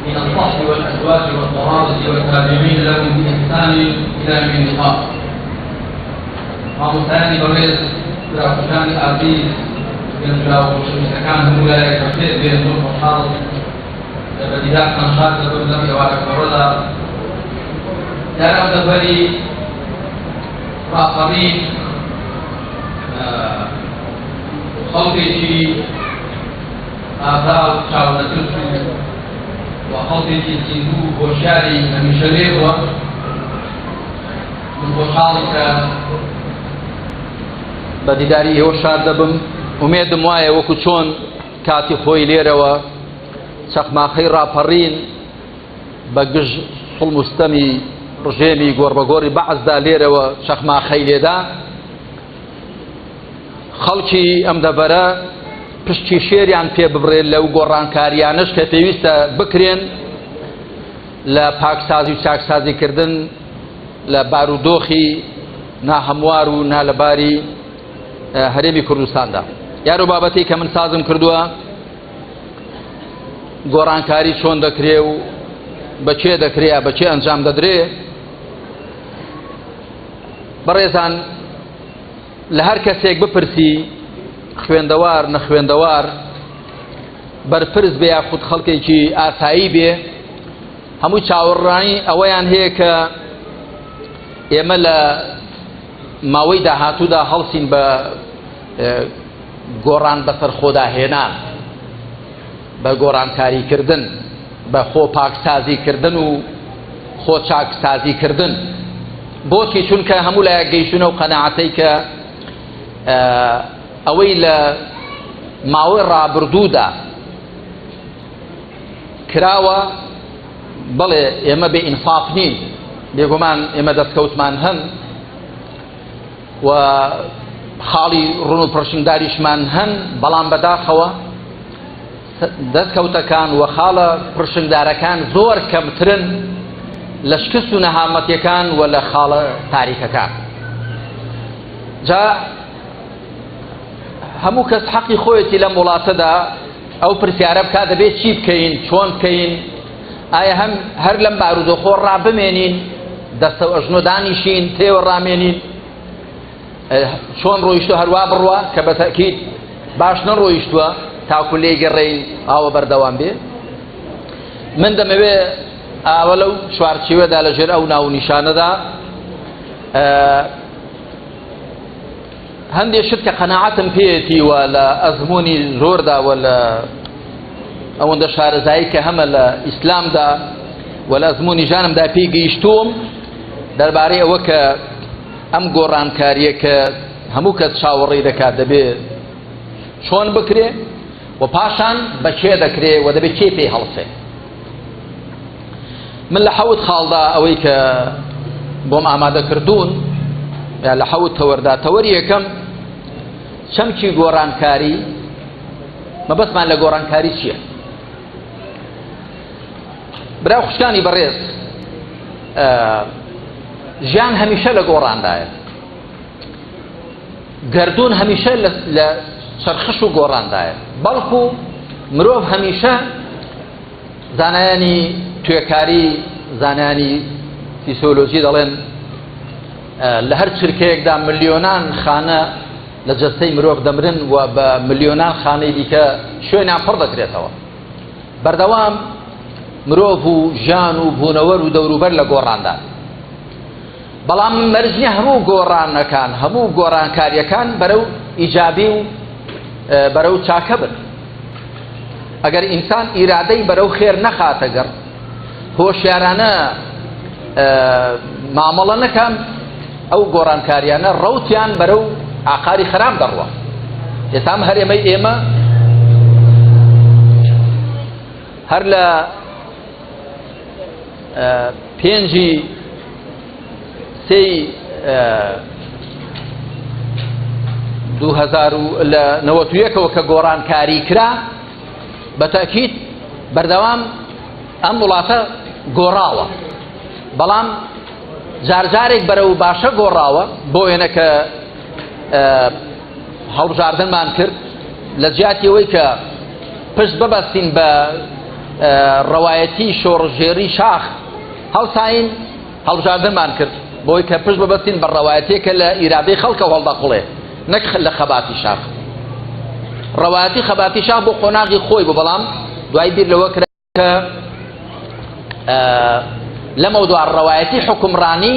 من الصحب والأزواج والقرابة والتابعين لهم بإحسان إلى يوم اللقاء. مامۆستایانی بەڕێز دراوسەکانی ئازیز گەنجاو و خۆشەویستەکان هەموو لایەک بەخێر بێن زۆر خۆشحاڵ لە بەدیدارتان شاد دەبم لەم ئێوارە کۆڕەدا. دیارە ئەم دەبەری ڕاپەڕین خەڵکێکی ئازا و چاونەترس و خەڵکێکی زیندوو و هۆشیاری هەمیشەوێتەوە. من خۆشحاڵم کە بە دیداری ئێوە شاد دەبم. ئومێدم وایە وەکو چۆن کاتی خۆی لێرەوە چەخماخەی ڕاپەڕین بە گژ سڵموستەمی ڕژێمی گۆڕبەگۆڕی بەعزدا لێرەوە چەخماخەی لێدا. خەڵکی ئەم دەبەرە پشتی شێریان پێ ببڕێت لەو گۆڕانکاریانش کە پێویستە بکرێن لە پاکسازی و چاکسازیکردن لە بارودۆخی ناهەموار و نالەباری هەرێمی کوردستاندا. یارو بابەتی کە من سازم کردووە گۆڕانکاری چۆن دەکرێ و بەچێ دەکرێ بەچێ ئەنجام دەدرێ. بەڕێزان لە هەر کەسێک بپرسی خوێندەوار نەخوێندەوار بەرپرس بێ یاخود خەڵکێکی ئاسایی بێ هەموو چاوەڕانی ئەوەیان هەیە کە ئێمە لە ماوەی داهاتوودا هەڵسین بە گۆڕان بەسەرخۆداهێنان بە گۆڕانکاریکردن بە خۆ پاکسازیکردن و خۆ چاکسازیکردن. بۆچی؟ چونکە هەموو لایەک گەیشتونە و قەناعەتەی کە ئەوەی لە ماوەی ڕابردوودا کراوە بەڵێ ئێمە بێ ئینصاف نین، بێگومان ئێمە دەستکەوتمان هەن و خاڵی ڕون و پرشنگداریشمان هەن، بەڵام بەداخەوە دەستکەوتەکان و خاڵە پرشنگدارەکان زۆر کەمترن لە شکست و نەهامەتیەکان و لە خاڵە تاریکەکان. جا هەموو کەس حەقی خۆیەتی لەم وڵاتەدا ئەو پرسیارە بکات دەبێت چی بکەین، چۆن بکەین، ئایا هەر لەم بارودۆخۆ ڕابمێنین، دەستە و ئەژنۆ دانیشین، تێوە ڕامێنین، چۆن ڕۆیشتووە هەروە بڕوە کە بە تەکید باش نەڕۆیشتووە تاکو لێگەڕێین ئاوە بەردەوام بێ. من دەمەوێ ئاوە لەو چوارچێوەدا لەژێر ئەو ناو نیشانەدا هەندێک شت کە قەناعەتم پێیەتیوە لە ئەزمموی زۆردا و لە ئەوەندە شارەزایی کە هەمە لە ئیسلامدا و لە ئەزمموی ژانمدا پێی گەیشتوم دەربارەی ئەوە کە ئەم گۆڕانکاریە کە هەموو کەس چاوەڕێی دەکات دەبێت چۆن بکرێ و پاشان بەچێ دەکرێ و دەبێت چێ پێی هەڵسێ. من لە حەوت خاڵدا ئەوەی کە بۆم ئامادەکردوون یا لە حەوت تەوەردا تەوەری یەکەم چەمکی گۆڕانکاری مەبەستمان لە گۆڕانکاری چییە؟ برا خوشکانی بەڕێز ژیان هەمیشە لە گۆڕاندایە، گەردوون هەمیشە لە چەرخش و گۆڕاندایە، بەڵکو مرۆڤ هەمیشە زانایانی توێکاری زانانی فیسیۆلۆژی دەڵێن لە هەر چرکەیەکدا ملیۆنان خانە لە جەستەی مرۆڤ دەمرن و بە ملیۆنان خانەی دیکە شوێنیان پڕ دەکرێتەوە. بەردەوام مرۆڤ و ژیان و بوونەوەر و دەوروبەر لە گۆڕاندا، بەڵام مەرجنی هەموو گۆڕانەکان هەموو گۆڕانکاریەکان بەرەو ئیجابی و بەرەو چاکە بن. ئەگەر ئینسان ئیرادەی بەرەو خێر نەخاتەگەر هۆشیارانە مامەڵە نەکەم ئەو گۆڕانکاریانە ڕەوتیان بەرەو ئاقاری خەراب دەڕوە. ئێستام هەرێمەی ئێمە هەر لە 2001ەوە کە گۆڕانکاری کرا بە تەکید بەردەوام ئەم وڵاتە گۆڕاوە، بەڵام جارجارێک بەرەو باشە گۆڕاوە بۆ وێنە کە هەڵبژاردنمان کرد لە جیاتی ئەوەی کە پشت ببەستین بە ڕەوایەتی شۆڕژێری شاخ هەڵساین هەڵبژاردنمان کرد بۆی کە پشت ببەستین بە ڕەوایەتێکە لە ئیرادەی خەڵکە هەڵدەقڵێ نەک لە خەباتی شاخ ڕەوایەتی خەباتی شاخ بۆ قۆناغی خۆی بوو بەڵام دوای بیر لەوە کرا کە لە مەوضوع ڕەوایەتی حکومڕانی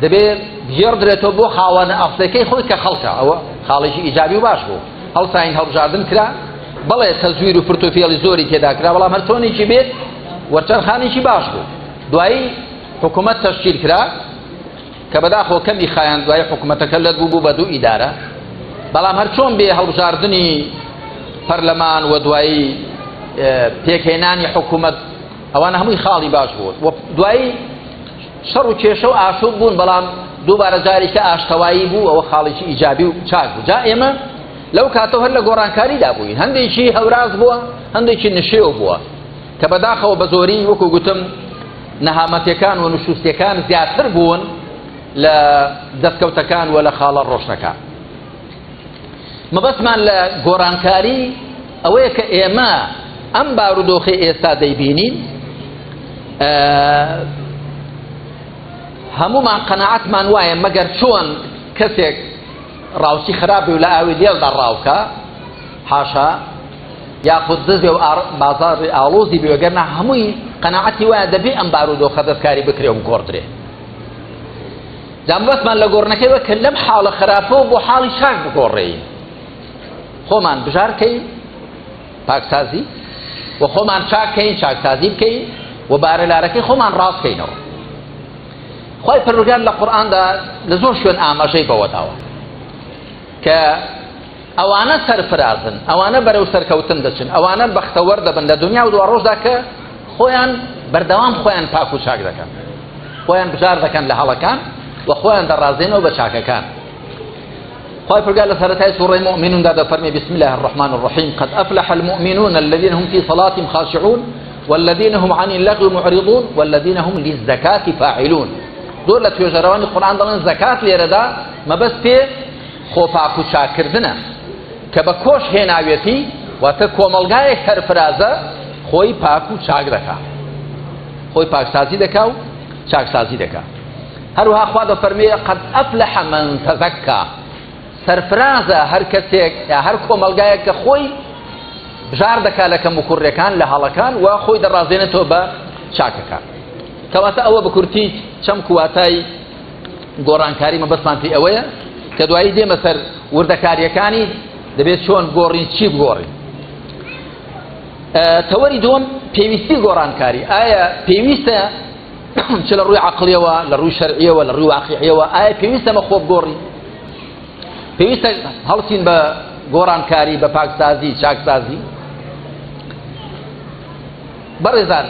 دەبێت بگێڕدرێتەوە بۆ خاوەنە ئەفسەکەی خۆی کە خەڵکە ئەوە خاڵێکی ئیجابی و باش بوو هەڵساین هەڵبژاردن کرا بەڵێ تەزویر و پرتۆفێڵی زۆری تێدا کرا بەڵام هەر تۆنێکی بێت وەرچەرخانێکی باش بوو دوایی حکوومەت تەشکیل کرا کە بەداخەوە کەمی خایان دوای حکوومەتەکە لەت بوو بە دوو ئیدارە بەڵام هەر چۆن بێ هەڵبژاردنی پەرلەمان و دوایی پێکهێنانی حکوومەت ئەوانە هەمووی خاڵی باش بوو دوایی شەڕ و کێشە و ئاشوب بوون بەڵام دووبارە جارێکە ئاشتەوایی بوو ئەوە خاڵێکی ئیجابی و چاک بوو جا ئێمە لەو کاتەوە هەر لە گۆڕانکاریدا بووین هەندێکی هەوراز بووە هەندێکی نشێو بووە کە بەداخەوە بە زۆری وەکو گوتم نەهامەتیەکان و نوشوستیەکان زیاتر بوون لە دەستکەوتەکان و لە خاڵە ڕۆشنەکان مەبەستمان لە گۆڕانکاری ئەوەیە کە ئێمە ئەم بارودۆخی ئێستا دەیبینین هەمومان قەناعەتمان وایە مەگەر چۆن کەسێک ڕاوسی خراپی و لە ئاوی دێڵدا ڕاوکە حاشا یاخود دزێ و بازاڕی ئاڵۆزی بێگەرنا هەمووی قەناعەتی وایە دەبێ ئەم بارودۆخە دەستکاری بکرێ و گۆڕدرێ جامبەستمان لە گۆڕنەکەیوە کە لەم حاڵە خراپەوە بۆ حاڵی چاک بگۆڕێین خۆمان بژارکەین پاکسازی و خۆمان چاککەین چاکسازی بکەین و بارەلارەکەی خۆمان ڕاستکەینەوە خۆی پەروەردگار لە قورئاندا لە زۆر شوێن ئاماژەی بەوە داوە کە ئەوانە سەرفرازن ئەوانە بەرەو سەرکەوتن دەچن ئەوانە بەختەوەر دەبن لە دنیا و دوا ڕۆژدا کە خۆیان بەردەوام خۆیان پاک و چاک دەکەن خۆیان بژار دەکەن لە هەڵەکان و خۆیان دەڕازێنەوە بە چاکەکان خۆی پەروەردگار لە سەرەتای سوورەی موئمنوندا دەفەرمێ بسم الله الرحمن الرحيم قد أفلح المؤمنون الذين هم في صلاتهم خاشعون والذين هم عن اللغو معرضون والذين هم للزكاة فاعلون زۆر لە توێژەرەوانی قورئان دەڵێن زەکات لێرەدا مەبەست پێ خۆپاک و چاکردنە کە بە کۆش هێناوێتی واتە کۆمەڵگایەک سەرفرازە خۆی پاک و چاک دەکا خۆی پاکسازی دەکا و چاکسازی دەکا هەروەها خوا دەفەرمێ قد أفلح من تزكى سەرفرازە هەر کەسێک یا هەر کۆمەڵگایەک کە خۆی بژار دەکا لە کەم و کوڕەکان لە هەڵەکان و خۆی دەڕازێنێتەوە بە چاکەکان کەواتە ئەوە بە کورتی چەم کواتای گۆڕانکاری مەبەستمان پێی ئەوەیە کە دوایی دێمە سەر وردەکاریەکانی دەبێت چۆن گۆڕین چی بگۆڕین تەوەری دووەم پێویستی گۆڕانکاری ئایا پێویستە چ لە ڕووی عەقڵیەوە لە ڕووی شەرعیەوە لە ڕووی واقیعیەوە ئایا پێویستە مە خۆ بگۆڕین پێویستە هەڵسین بە گۆڕانکاری بە پاکسازی چاکسازی بەڕێزان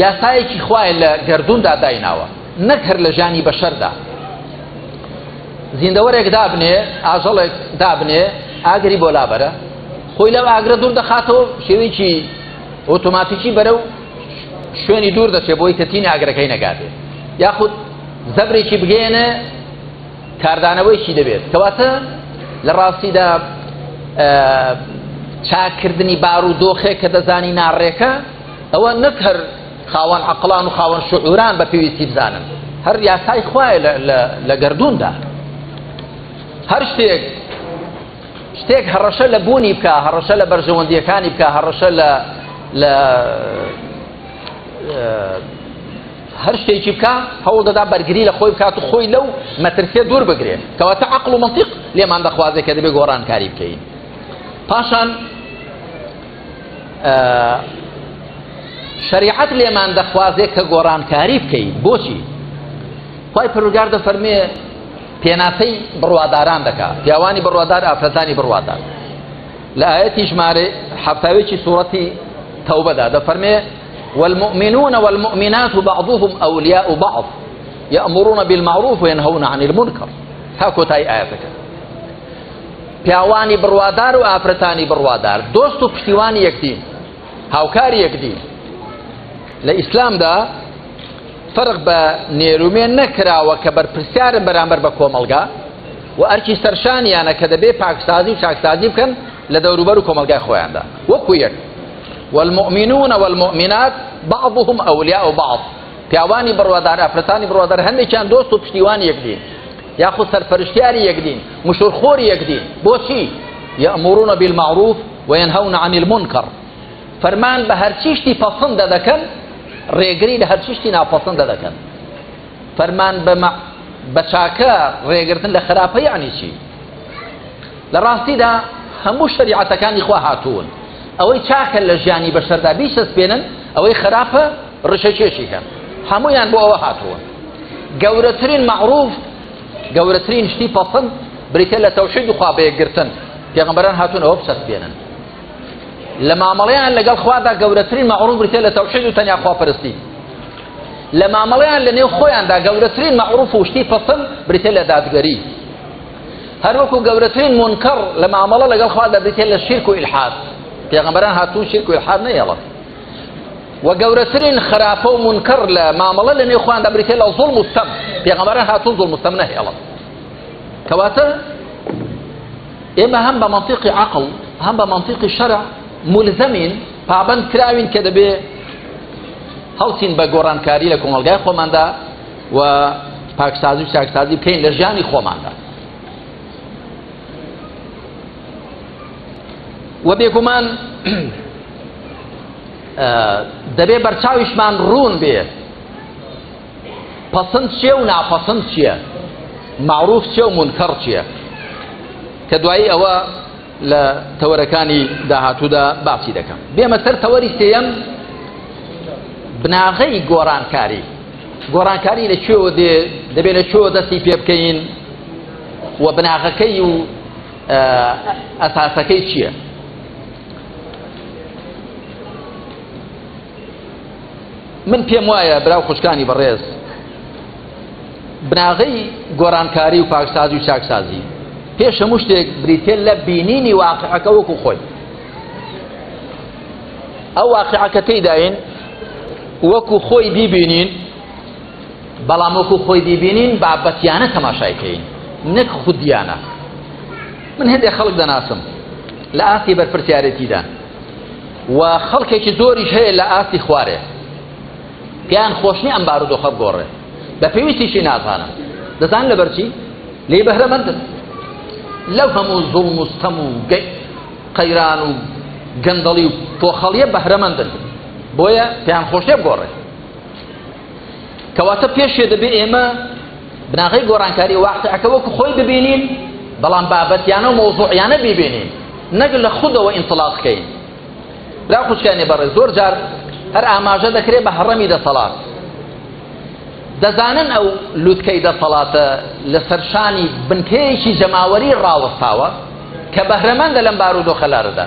یاسایەکی خوای لە گەردووندا دایناوە نەک هەر لە ژانی بەشەردا زیندەوەرێک دابنێ ئاژەڵێک دابنێ ئاگری بۆ لابەرە خۆی لەو ئاگرە دوور دەخاتەوە شێوەیەکی ئۆتۆماتیکی بەرەو شوێنی دوور دەچێت بۆی کەتینی ئاگرەکەی نەگاتێت یاخود زەبرێکی بگێنێ کاردانەوەیکی دەبێت کەواتە لە ڕاستیدا چاکردنی بارودۆخێک کە دەزانی ناڕێکە ئەوە نەک هەر خاوەن عەقڵان و خاوەن شعوران بە پێویستی بزانن هەر یاسای خوایە لە گەردووندا هەر شتێک هەڕەشە لە بوونی بکە هەڕەشە لە بەرژەوەندیەکانی بکە هەڕەشە لە هەر شتێکی بکە هەوڵ دەدا بەرگری لە خۆی بکات و خۆی لەو مەترسیە دوور بگرێت کەواتە عەقڵ و مەنتیق لێمان دەخوازێت کە دەبێت گۆڕانکاری بکەین پاشان شریعەت لێمان دەخوازێت کە گۆڕانکاری بکەین بۆچی خوای پەروەردگار دەفەرمێ پێناسەی بڕواداران دەکات پیاوانی بڕوادار ئافرەتانی بڕوادار لە ئاەتی ژمارە حەفتاوێکی سوورەتی تەوبەدا دەفەرمێ والمؤمنون والمؤمنات بعضهم أولياء بعض يأمرون بالمعروف وينهون عن المنكر هاكوتای ئاەتەکە پیاوانی بڕوادار و ئافرەتانی بڕوادار دۆست و پشتیوانی یەکدین هاوکاری یەکدین لە ئیسلامدا فرق بە نێرومێن نەکراوە کە بەرپرسیارن بەرامبەر بە کۆمەڵگا و ئەرکی سەرشانیانە کە دەبێ پاکسازی و چاکسازی بکەن لە دەوروبەر و کۆمەلگای خۆیاندا وەکو یەک والمؤمنون والمؤمنات بعضهم أولياء بعض پیاوانی بڕوادار ئافرەتانی بڕوادار هەندێکیان دۆست و پشتیوانی یەکدین یاخود سەرپەرشتیاری یەکدین مشورخۆری یەکدین بۆچی يأمرون بالمعروف وينهون عن المنكر فەرمان بە هەرچی شتی پەسەند دەکەن ڕێگری لە هەرچی شتی ناپەسەند دەکەن فەرمان بە چاکە ڕێگرتن لە خراپە یعنی چی لە ڕاستیدا هەموو شەریعەتەکانی خوا هاتوون ئەوەی چاکە لە ژیانی بەشەردا بیسەسپێنن ئەوەی خراپە ڕشەکێشیکەن هەمویان بۆ ئەوە هاتووە گەورەترین معروف گەورەترین شتی پەسەند بریتە لە تەوحید و خوا بەیەکگرتن پێغەمبەران هاتوون ئەوە بسەسپێنن لە مامەڵەیان لەگەڵ خوادا گەورەترین معروف بریتە لە تەوحید و تەنیا خواپەرستی لە مامەڵەیان لە نێو خۆیاندا گەورەترین معروف و شتی پەسەند بریتە لە دادگەری هەروەکو گەورەترین منکەڕ لە مامەڵە لەگەڵ خوادا بریتە لە شیرک و ئیلحاد پێغەمبەران هاتوون شیرک و ئیلحاد نەهێڵن و گەورەترین خراپە و منکەڕ لە مامەڵە لە نێو خۆیاندا بریتە لە زوڵم و ستەم پێغەمبەران هاتوون زوڵم و ستەم نەهێڵن کەواتە ئێمە هەم بە منطیقی عەقڵ هەم بە منطیقی شەرع ملزەمین پابەند کراوین کە دەبێ هەڵچین بە گۆڕانکاری لە کۆمەلگای خۆماندا و پاکسازی و چاکسازی بکەین لە ژیانی خۆماندا و بێگومان دەبێ بەرچاویشمان ڕوون بێ پەسەند چییە و ناپەسەند چییە معروف چییە و منکەڕ چییە کە دوایی ئەوە لە تەوەرەکانی داهاتوودا باسی دەکەم بێمە سەر تەوەری سێیەم بناغەی گۆڕانکاری گۆڕانکاری لەکوێوە دەبێت لەکوێوە دەستی پێ بکەین و بناغەکەی و ئەساسەکەی چییە من پێم وایە براو خوشکانی بەڕێز بناغەی گۆڕانکاری و پاکسازی و چاکسازی پێش هەموو شتێک بریتێ لە بینینی واقعەکە وەکو خۆی ئەو واقعەکە تێداین وەکو خۆی بیبینین بەڵام وەکو خۆی بیبینین بابەتیانە تەماشایکەین نەک خودیانە من هەندێک خەڵک دەناسم لە ئاستی بەرپرسیارەتیدا و خەڵکێکی زۆریش هەیە لە ئاستی خوارێ پیان خۆشنی ئەم بارودۆخە بگۆڕێ بە پێویستیشی نازانم دەزانن لەبەرچی لێ بەهرەمەندن لەو هەموو زوڵم و ستەم و قەیران و گەندەڵی و پۆخەڵیە بەهرەمەندن بۆیە پێیان خۆشیە بگۆڕێ کەواتە پێشێ دەبێ ئێمە بناغەی گۆڕانکاری واقعەکە وەکو خۆی ببینین بەڵام بابەتیانە و مەوزوعیانە ببینین نەک لە خودەوە ئینطلاق بکەین برا خوشکانی بەڕێز زۆر جار هەر ئاماژە دەکرێت بە هەڕەمی دەسەڵات دەزانن ئەو لووتکەی دەسەڵاتە لەسەر شانی بنکەیەکی جەماوەری ڕاوەستاوە کە بەهرەمەندە لەم بارودۆخە لارەدا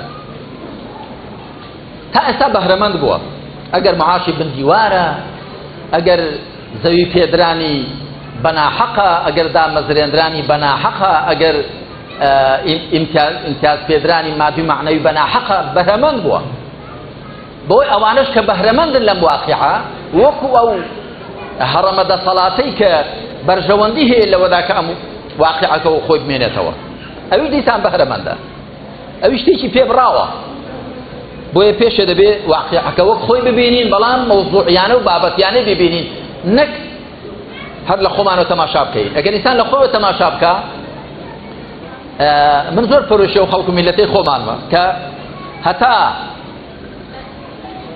تا ئێستا بەهرەمەند بووە ئەگەر معاشی بندیوارە ئەگەر زەوی پێدرانی بەناحەقە ئەگەر دامەزرێنرانی بەناحەقە ئەگەر ئیمتیاز پێدرانی مادوی معنەوی بەناحەقە بەهرەمەند بووە بۆی ئەوانش کە بەهرەمەندن لەم واقعە وەکو ئەو هەڕەمە دەسەڵاتەی کە بەرژەوەندی هەیە لەوەدا کە ئەم واقعەکە و خۆی بمێنێتەوە ئەوی دیسان بەهرەمەندە ئەوی شتێکی پێ بڕاوە بۆیە پێشە دەبێ واقعەکە وەک خۆی ببینین بەڵام مەوزوعیانە و بابەتیانە ببینین نەک هەر لە خۆمانەوە تەماشا بکەین ئەگەر ئینسان لە خۆیەوە تەماشا بکە من زۆر پەرۆشیە و خەڵک و میلەتەی خۆمانمە کە هەتا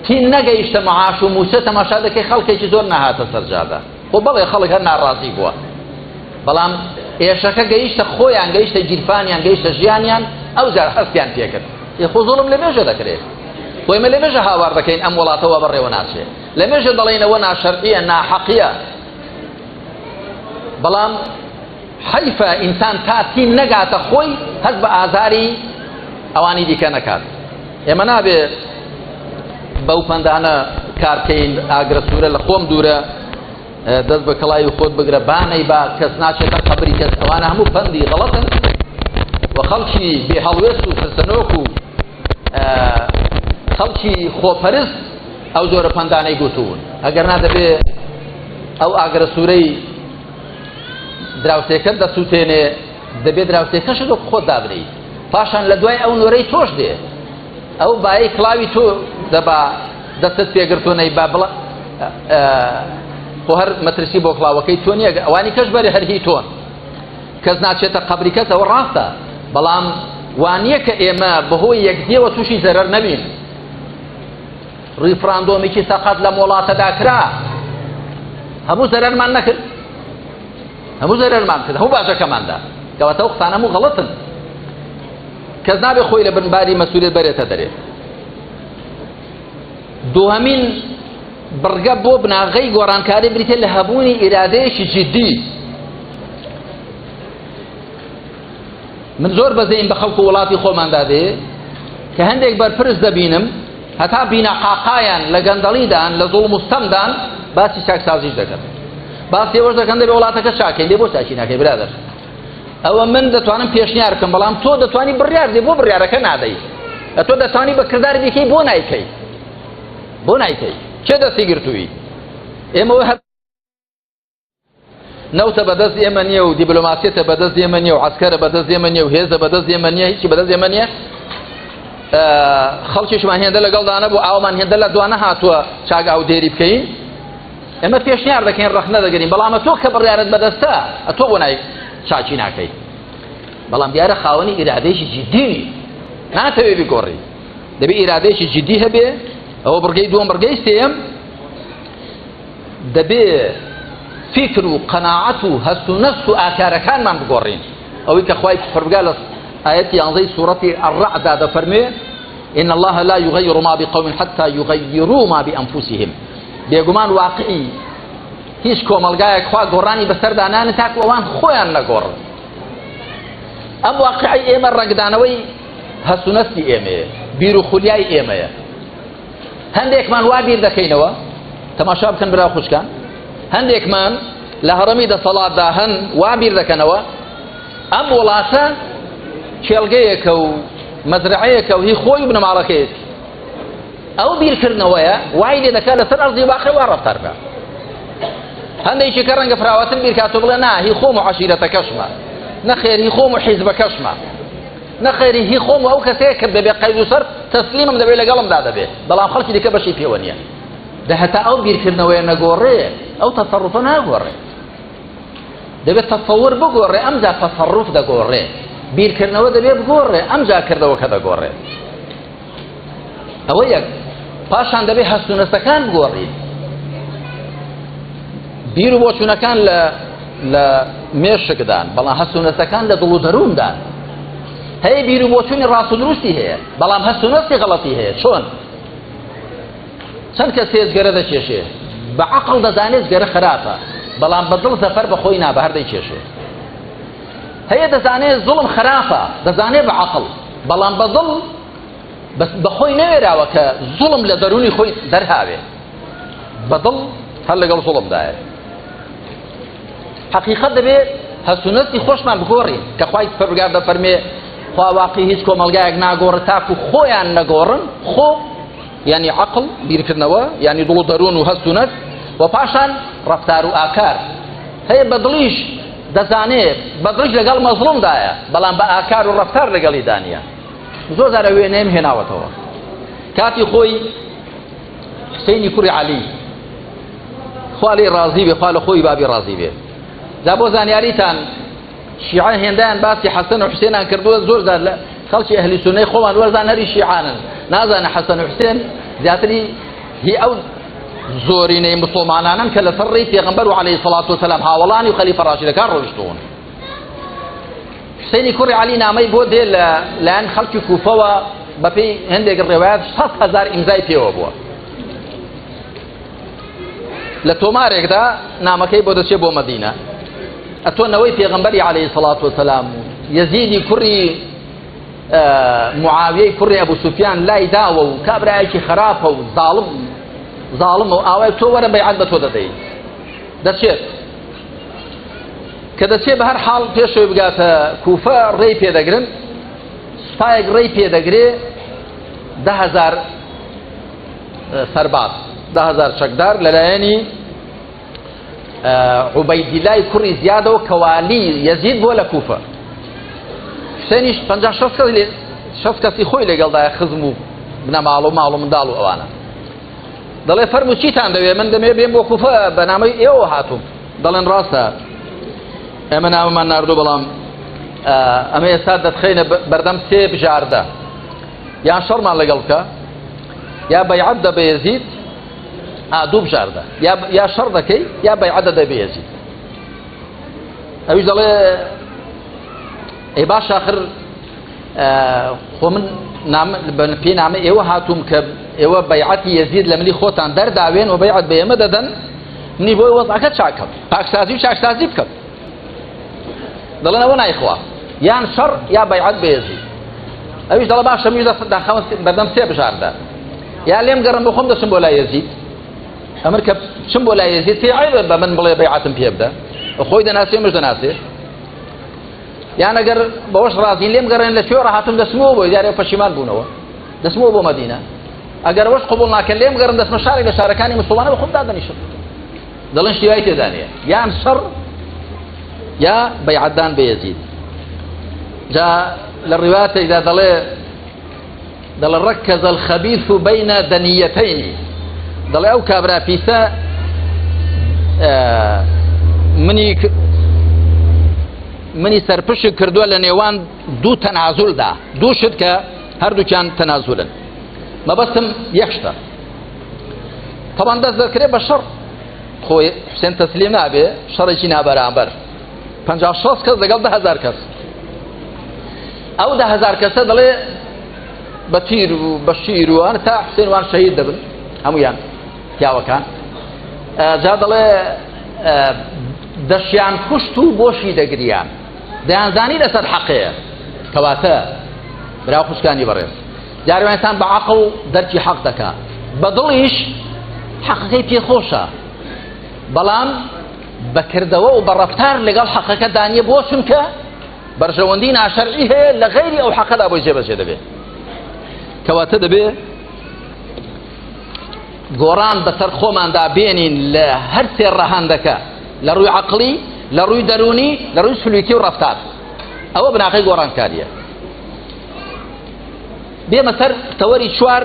تین نەگەیشتە مەعاش و موسە تەماشا دەکەی خەڵکێکی زۆر نەهاتە سەرجادا خۆ بەڵێ خەڵک هەر ناڕازی بووە بەڵام ئێشەکە گەیشتە خۆیان گەیشتە گیرفانیان گەیشتە ژیانیان ئەو جار هەستیان پێکرد خۆ زۆڵم لە مێژە دەکرێت خۆی مە لە مێژە هاوار دەکەین ئەم وڵاتەوە بەڕێوە ناچێت لە مێژە دەڵێنەوە ناشەرعیە ناحەقیە بەڵام حەیفە ئینسان تا تین نەگاتە خۆی هەست بە ئازاری ئەوانی دیکە نەکات ئێمە نابێ بەو پەندانە کارکەین ئاگرە سوورە لە خۆم دوورە دەست بە کەڵای خۆت بگرە بانەی با کەس ناچێتە قەبری کەس ئەوانە هەموو پەندی غەڵەتن و خەڵکی بێ هەڵوێست و سەرسەنۆک و خەڵکی خۆپەرست ئەو زۆرە پەندانەی گوتوون ئەگەر نادەبێ ئەو ئاگرە سوورەی دراوسێکە دەسووتێنێ دەبێت دراوسێکەشت خۆت دابنی پاشان لە دوای ئەو نۆرەی تۆش دێ ئەو بای کڵاوی تۆ دەبا دەستت پێگرتوونەی با بڵە خۆ هەر مەترسی بۆ کڵاوەکەی تۆ نییە ئەوانی کەش بەرێ هەرهی تۆن کەس ناچێتە قەبری کەس ئەوە ڕاستە بەڵام وانییە کە ئێمە بەهۆی یەکدیەوە تووشی زەرەر نەبین ڕیفراندۆمێکی سەقەت لە وڵاتەدا کرا هەموو زەرەرمان نەکرد هەموو زەرەرمان کرد هەموو باشەکەماندا کەواتە ئەو قسانە هەموو غەڵەتن کەس نابێ خۆی لە بنباری مەسئولیت بەرێتە دەرێ دووهەمین بڕگە بۆ بناغەی گۆڕانکاری بریتێ لە هەبوونی ئیرادەیەکی جدی من زۆر بەزەیم بە خەڵک و وڵاتی خۆماندا دێ کە هەندێک بەرپرس دەبینم هەتا بینەقاقایان لە گەندەڵیدان لە زوڵم و ستەمدان باسی چاکسازیش دەکەن باسی ئەوەش دەکەن دەبێ وڵاتەکە چاکەی لێ بۆ چاکی ناکەی برادەر ئەوە من دەتوانم پێشنیار بکەم بەڵام تۆ دەتوانی بڕیار دێ بۆ بڕیارەکە نادەی تۆ دەتوانی بە کردار دیکەی بۆ نایکەی بۆ نایکەی چێ دەستی گرتووی ئێمە هەر نەوتە بەدەست ئێمە نییە و دیبلۆماسیەتە بەدەست ئێمە نییە و عەسکەرە بەدەست ئێمە نییە و هێزە بەدەست ئێمە نییە هیچی بەدەست ئێمە نییە خەڵکیشمان هێندە لەگەڵدانە بوو ئاومان هێندە لە دوانە هاتووە چاک ئاو دێری بکەین ئێمە پێشنیار دەکەین ڕەخنە دەگەرین بەڵام تۆ کە بڕیارەت بەدەستە تۆ بۆ نای چاکی ناکەی بەڵام دیارە خاوەنی ئیرادەیەکی جدی ناتەوێ بیگۆڕی دەبێ ئیرادەیەکی جدی هەبێ ئەوە بڕگەی دووەم بڕگەی سێم دەبێ فکر و قەناعەت و هەست و نەست و ئاکارەکانمان بگۆڕین ئەوەی کە خوای پەروەردگار لە ئاەتی 11 سوورەتی الرەعددا دەفەرمێ إن الله لا يغير ما بقوم حتى يغيروا ما بأنفسهم بێگومان واقعی هیچ کۆمەلگایەک خوا گۆڕانی بەسەردانانە تاکو ئەوان خۆیان نەگۆڕن ئەم واقعی ئێمە ڕەنگدانەوەی هەست و نەستی ئێمەیە بیر و خولیای ئێمەیە هەندێکمان وا بیر دەکەینەوە تەماشا بکەن برا خوشکان هەندێکمان لە هەڕەمی دەسەڵاتدا هەن وا بیر دەکەنەوە ئەم وڵاتە کێڵگەیەکە و مەزرعەیەکە و هی خۆی و بنەماڵەکەیەتی ئەو بیرکردنەوەیە وای لێ دەکات لەسەر ئەرزی واقع وا ڕەفتار بە هەندێکی کە ڕەنگە فراوەتر بیرکاتۆ بڵێ نا هی خۆم و عەشیرەتەکەشمە نەخێر هی خۆم و حیزبەکەشمە نەخێری هی خۆم و ئەو کەسەیە کە بەبێ قەید و سەر تەسلیمم دەبێت لەگەڵمدا دەبێت بەڵام خەڵکی دیکە بەشی پێوە نییە دە هەتا ئەو بیرکردنەوەیە نەگۆڕێ ئەو تەسەڕوفە ناگۆڕێ دەبێت تەسەوور بگۆڕێ ئەمجا تەسەڕوف دەگۆڕێ بیرکردنەوە دەبێت بگۆڕێ ئەمجا کردەوەکە دەگۆڕێ ئەوە یەک پاشان دەبێت هەستونەستەکان بگۆڕی بیر و بۆچوونەکان لە مێشکدان بەڵام هەستونەستەکان لە دڵ و دەرووندان هەیە بیر و بۆچوونی ڕاست و دروستی هەیە بەڵام هەستونەستی غەڵەتی هەیە چۆن چەند کەس هێزگەرە دەکێشێ بە عەقڵ دەزانێت زگەرە خراپە بەڵام بە دڵ زەفەر بەخۆی نابە هەر دەیکێشێ هەیە دەزانێت زوڵم خراپە دەزانێت بە عەقڵ بەڵام بە دڵ بەخۆی نەوێراوە کە زوڵم لە دەرونی خۆی دەرهاوێ بە دڵ هەر لەگەڵ زوڵمدایە حەقیقەت دەبێت هەستونەستی خۆشمان بگۆڕین کە خوای پەروەردگار دەفەرمێ خوا واقعی هیچ کۆمەلگایەک ناگۆڕێت تاکو خۆیان نەگۆڕن خۆ یعنی عەقڵ بیرکردنەوە یعنی دڵ و دەروون و هەست و نەفس و پاشان ڕەفتار و ئاکار هەیە بە دڵیش دەزانێت بە دڵیش لەگەڵ مەزڵومدایە بەڵام بە ئاکار و ڕەفتار لەگەڵی دانیە زۆر جارە وێنەیەم هێناوەتەوە کاتی خۆی حسێنی کوڕی عەلی خوا لێی ڕازی بێ خوا لە خۆی بابی ڕازی بێ جا بۆ زانیاریتان شیعە هێندایان باسی حەسەن و حوسێنان کردووە زۆر جار لە خەڵکی ئەهلی سونەی خۆمان وەرزان هەری شیعانن نازانە حەسەن و حوسێن زیاتری هی ئەو زۆرینەی مسڵمانانن کە لەسەر ڕێی پێغەمبەر و عەلەیهی سەڵات وسەلام هاوڵانی و خەلیفە ڕاشیدەکان ڕۆیشتوون حوسێنی کوڕی عەلی نامەی بۆ دێ لەلایەن خەڵکی کوفەوە بەپێی هەندێک ڕێوایەت 6,000 ئیمزای پێوە بووە لە تۆمارێکدا نامەکەی بۆ دەچێت بۆ مەدینە ئەتۆنەوەی پێغەمبەری عەلەیهی سەڵات وسەلام یەزیدی کوڕی معاویەی کوڕی ئەبوو سوفیان لای داوە و کابرایەکی خراپە و زاڵمە و ئاوای تۆ وەرە بەیعەت بە تۆ دەدەی دەچێت کە دەچێت بە هەر حاڵ پێشەوەی بگاتە کوفە ڕێی پێدەگرن سوپایەک ڕێی پێدەگرێ 10,000 سەرباز 10,000 چەکدار لەلایەنی عوبەیدیلای کوڕی زیادەوە کەوالی یەزید بۆ لە کوفە حوسێنیش 50-60 کەسی خۆی لەگەڵدایە خزم و بنەماڵ و ماڵ و منداڵ و ئەوانە دەڵێ فەرموو چیتان دەوێ من دەمێ بێم بۆ کوفە بەنامەی ئێوە هاتووم دەڵێن ڕاستە ئێمە نامەمان ناردوو بەڵام ئەمە ئێستا دەتخەینە بەردەم سێ بژاردە یان شەڕمان لەگەڵ بکە یا بەیعەت دە بە یەزید دوو بژاردە یا شەڕ دەکەی یا بەیعەت دەدەی بە یەزید ئەویش دەڵێ ئەی باش ئاخر خۆ من پێی نامە ئێوە هاتووم کە ئێوە بەیعەتی یەزید لە ملی خۆتان دەرداوێن و بەیعەت بە ئێمە دەدەن منی بۆی وەزعەکە چاکەم پاکسازی و چاکسازی بکەم دەڵێن ئەوە نایخوا یان شەڕ یا بەیعەت بە یەزید ئەویش دەڵێ باشە میش داخەون بەردەم سێ بژاردە یا لێم گەڕم بۆ خۆم دەچم بۆ لای یەزید ئەمر کە چم بۆ لای یەزید پێی عیبە بە من بڵێ بەیعەتم پێ بدە خۆی دەناسێ مش دەناسێ یان ئەگەر بەوەش ڕازین لێم گەڕێن لە کوێ ڕاهاتم دەچمەوە بۆ دیارێ پەشیمان بوونەوە دەچمەوە بۆ مەدینە ئەگەر وەش قبوڵ ناکەن لێم گەڕن دەچمە شارێک لە شارەکانی موسڵمانە بە خۆم دادەنیشم دەڵێن شتیوای تێدا نییە یان شەڕ یا بەیعەتدان بە یەزید جا لە ڕیواتێکدا دەڵێ ركز الخبيث بين دنيتين دەڵێ ئەو کابرا پیسە منی سەرپشت کردووە لە نێوان دوو تەنازولدا دوو شت کە هەردووکیان تەنازولن مەبەستم یەک شتە طبعا دەست دەکرێت بە شەڕ خۆی حوسێن تەسلیم نابێ شەڕێکی نابەرامبەر 56 کەس لەگەڵ 10,000 کەس ئەو 10,000 کەسە دەڵێ بە تیر و بە شیر وان تا حوسێن وان شەهید دەبن هەمویان پیاوەکان جا دەڵێ دەشیان کوشت و بۆشی دەگریان دەیانزانی لەسەر حەقەیە کەواتە براو خوشکانی بەڕێز جاروانتان بە عەقڵ دەرکی حەق دەکا بە دڵیش حەقەکەی پێخۆشە بەڵام بەکردەوە و بە ڕەفتار لەگەڵ حەقەکە دانیە بۆ چونکە بەرژەوەندی ناشەرعی هەیە لە غەیری ئەو حەقەدا بۆی جێبەجێ دەبێت کەواتە دەبێ گۆڕان بەسەر خۆماندا بێنین لە هەر سێ ڕەهەندەکە لە ڕووی عەقڵی لە ڕووی دەرونی لە ڕووی سلووکی و ڕەفتار ئەوە بناقەی گۆڕانکاریە بێمە سەر تەوەری چوار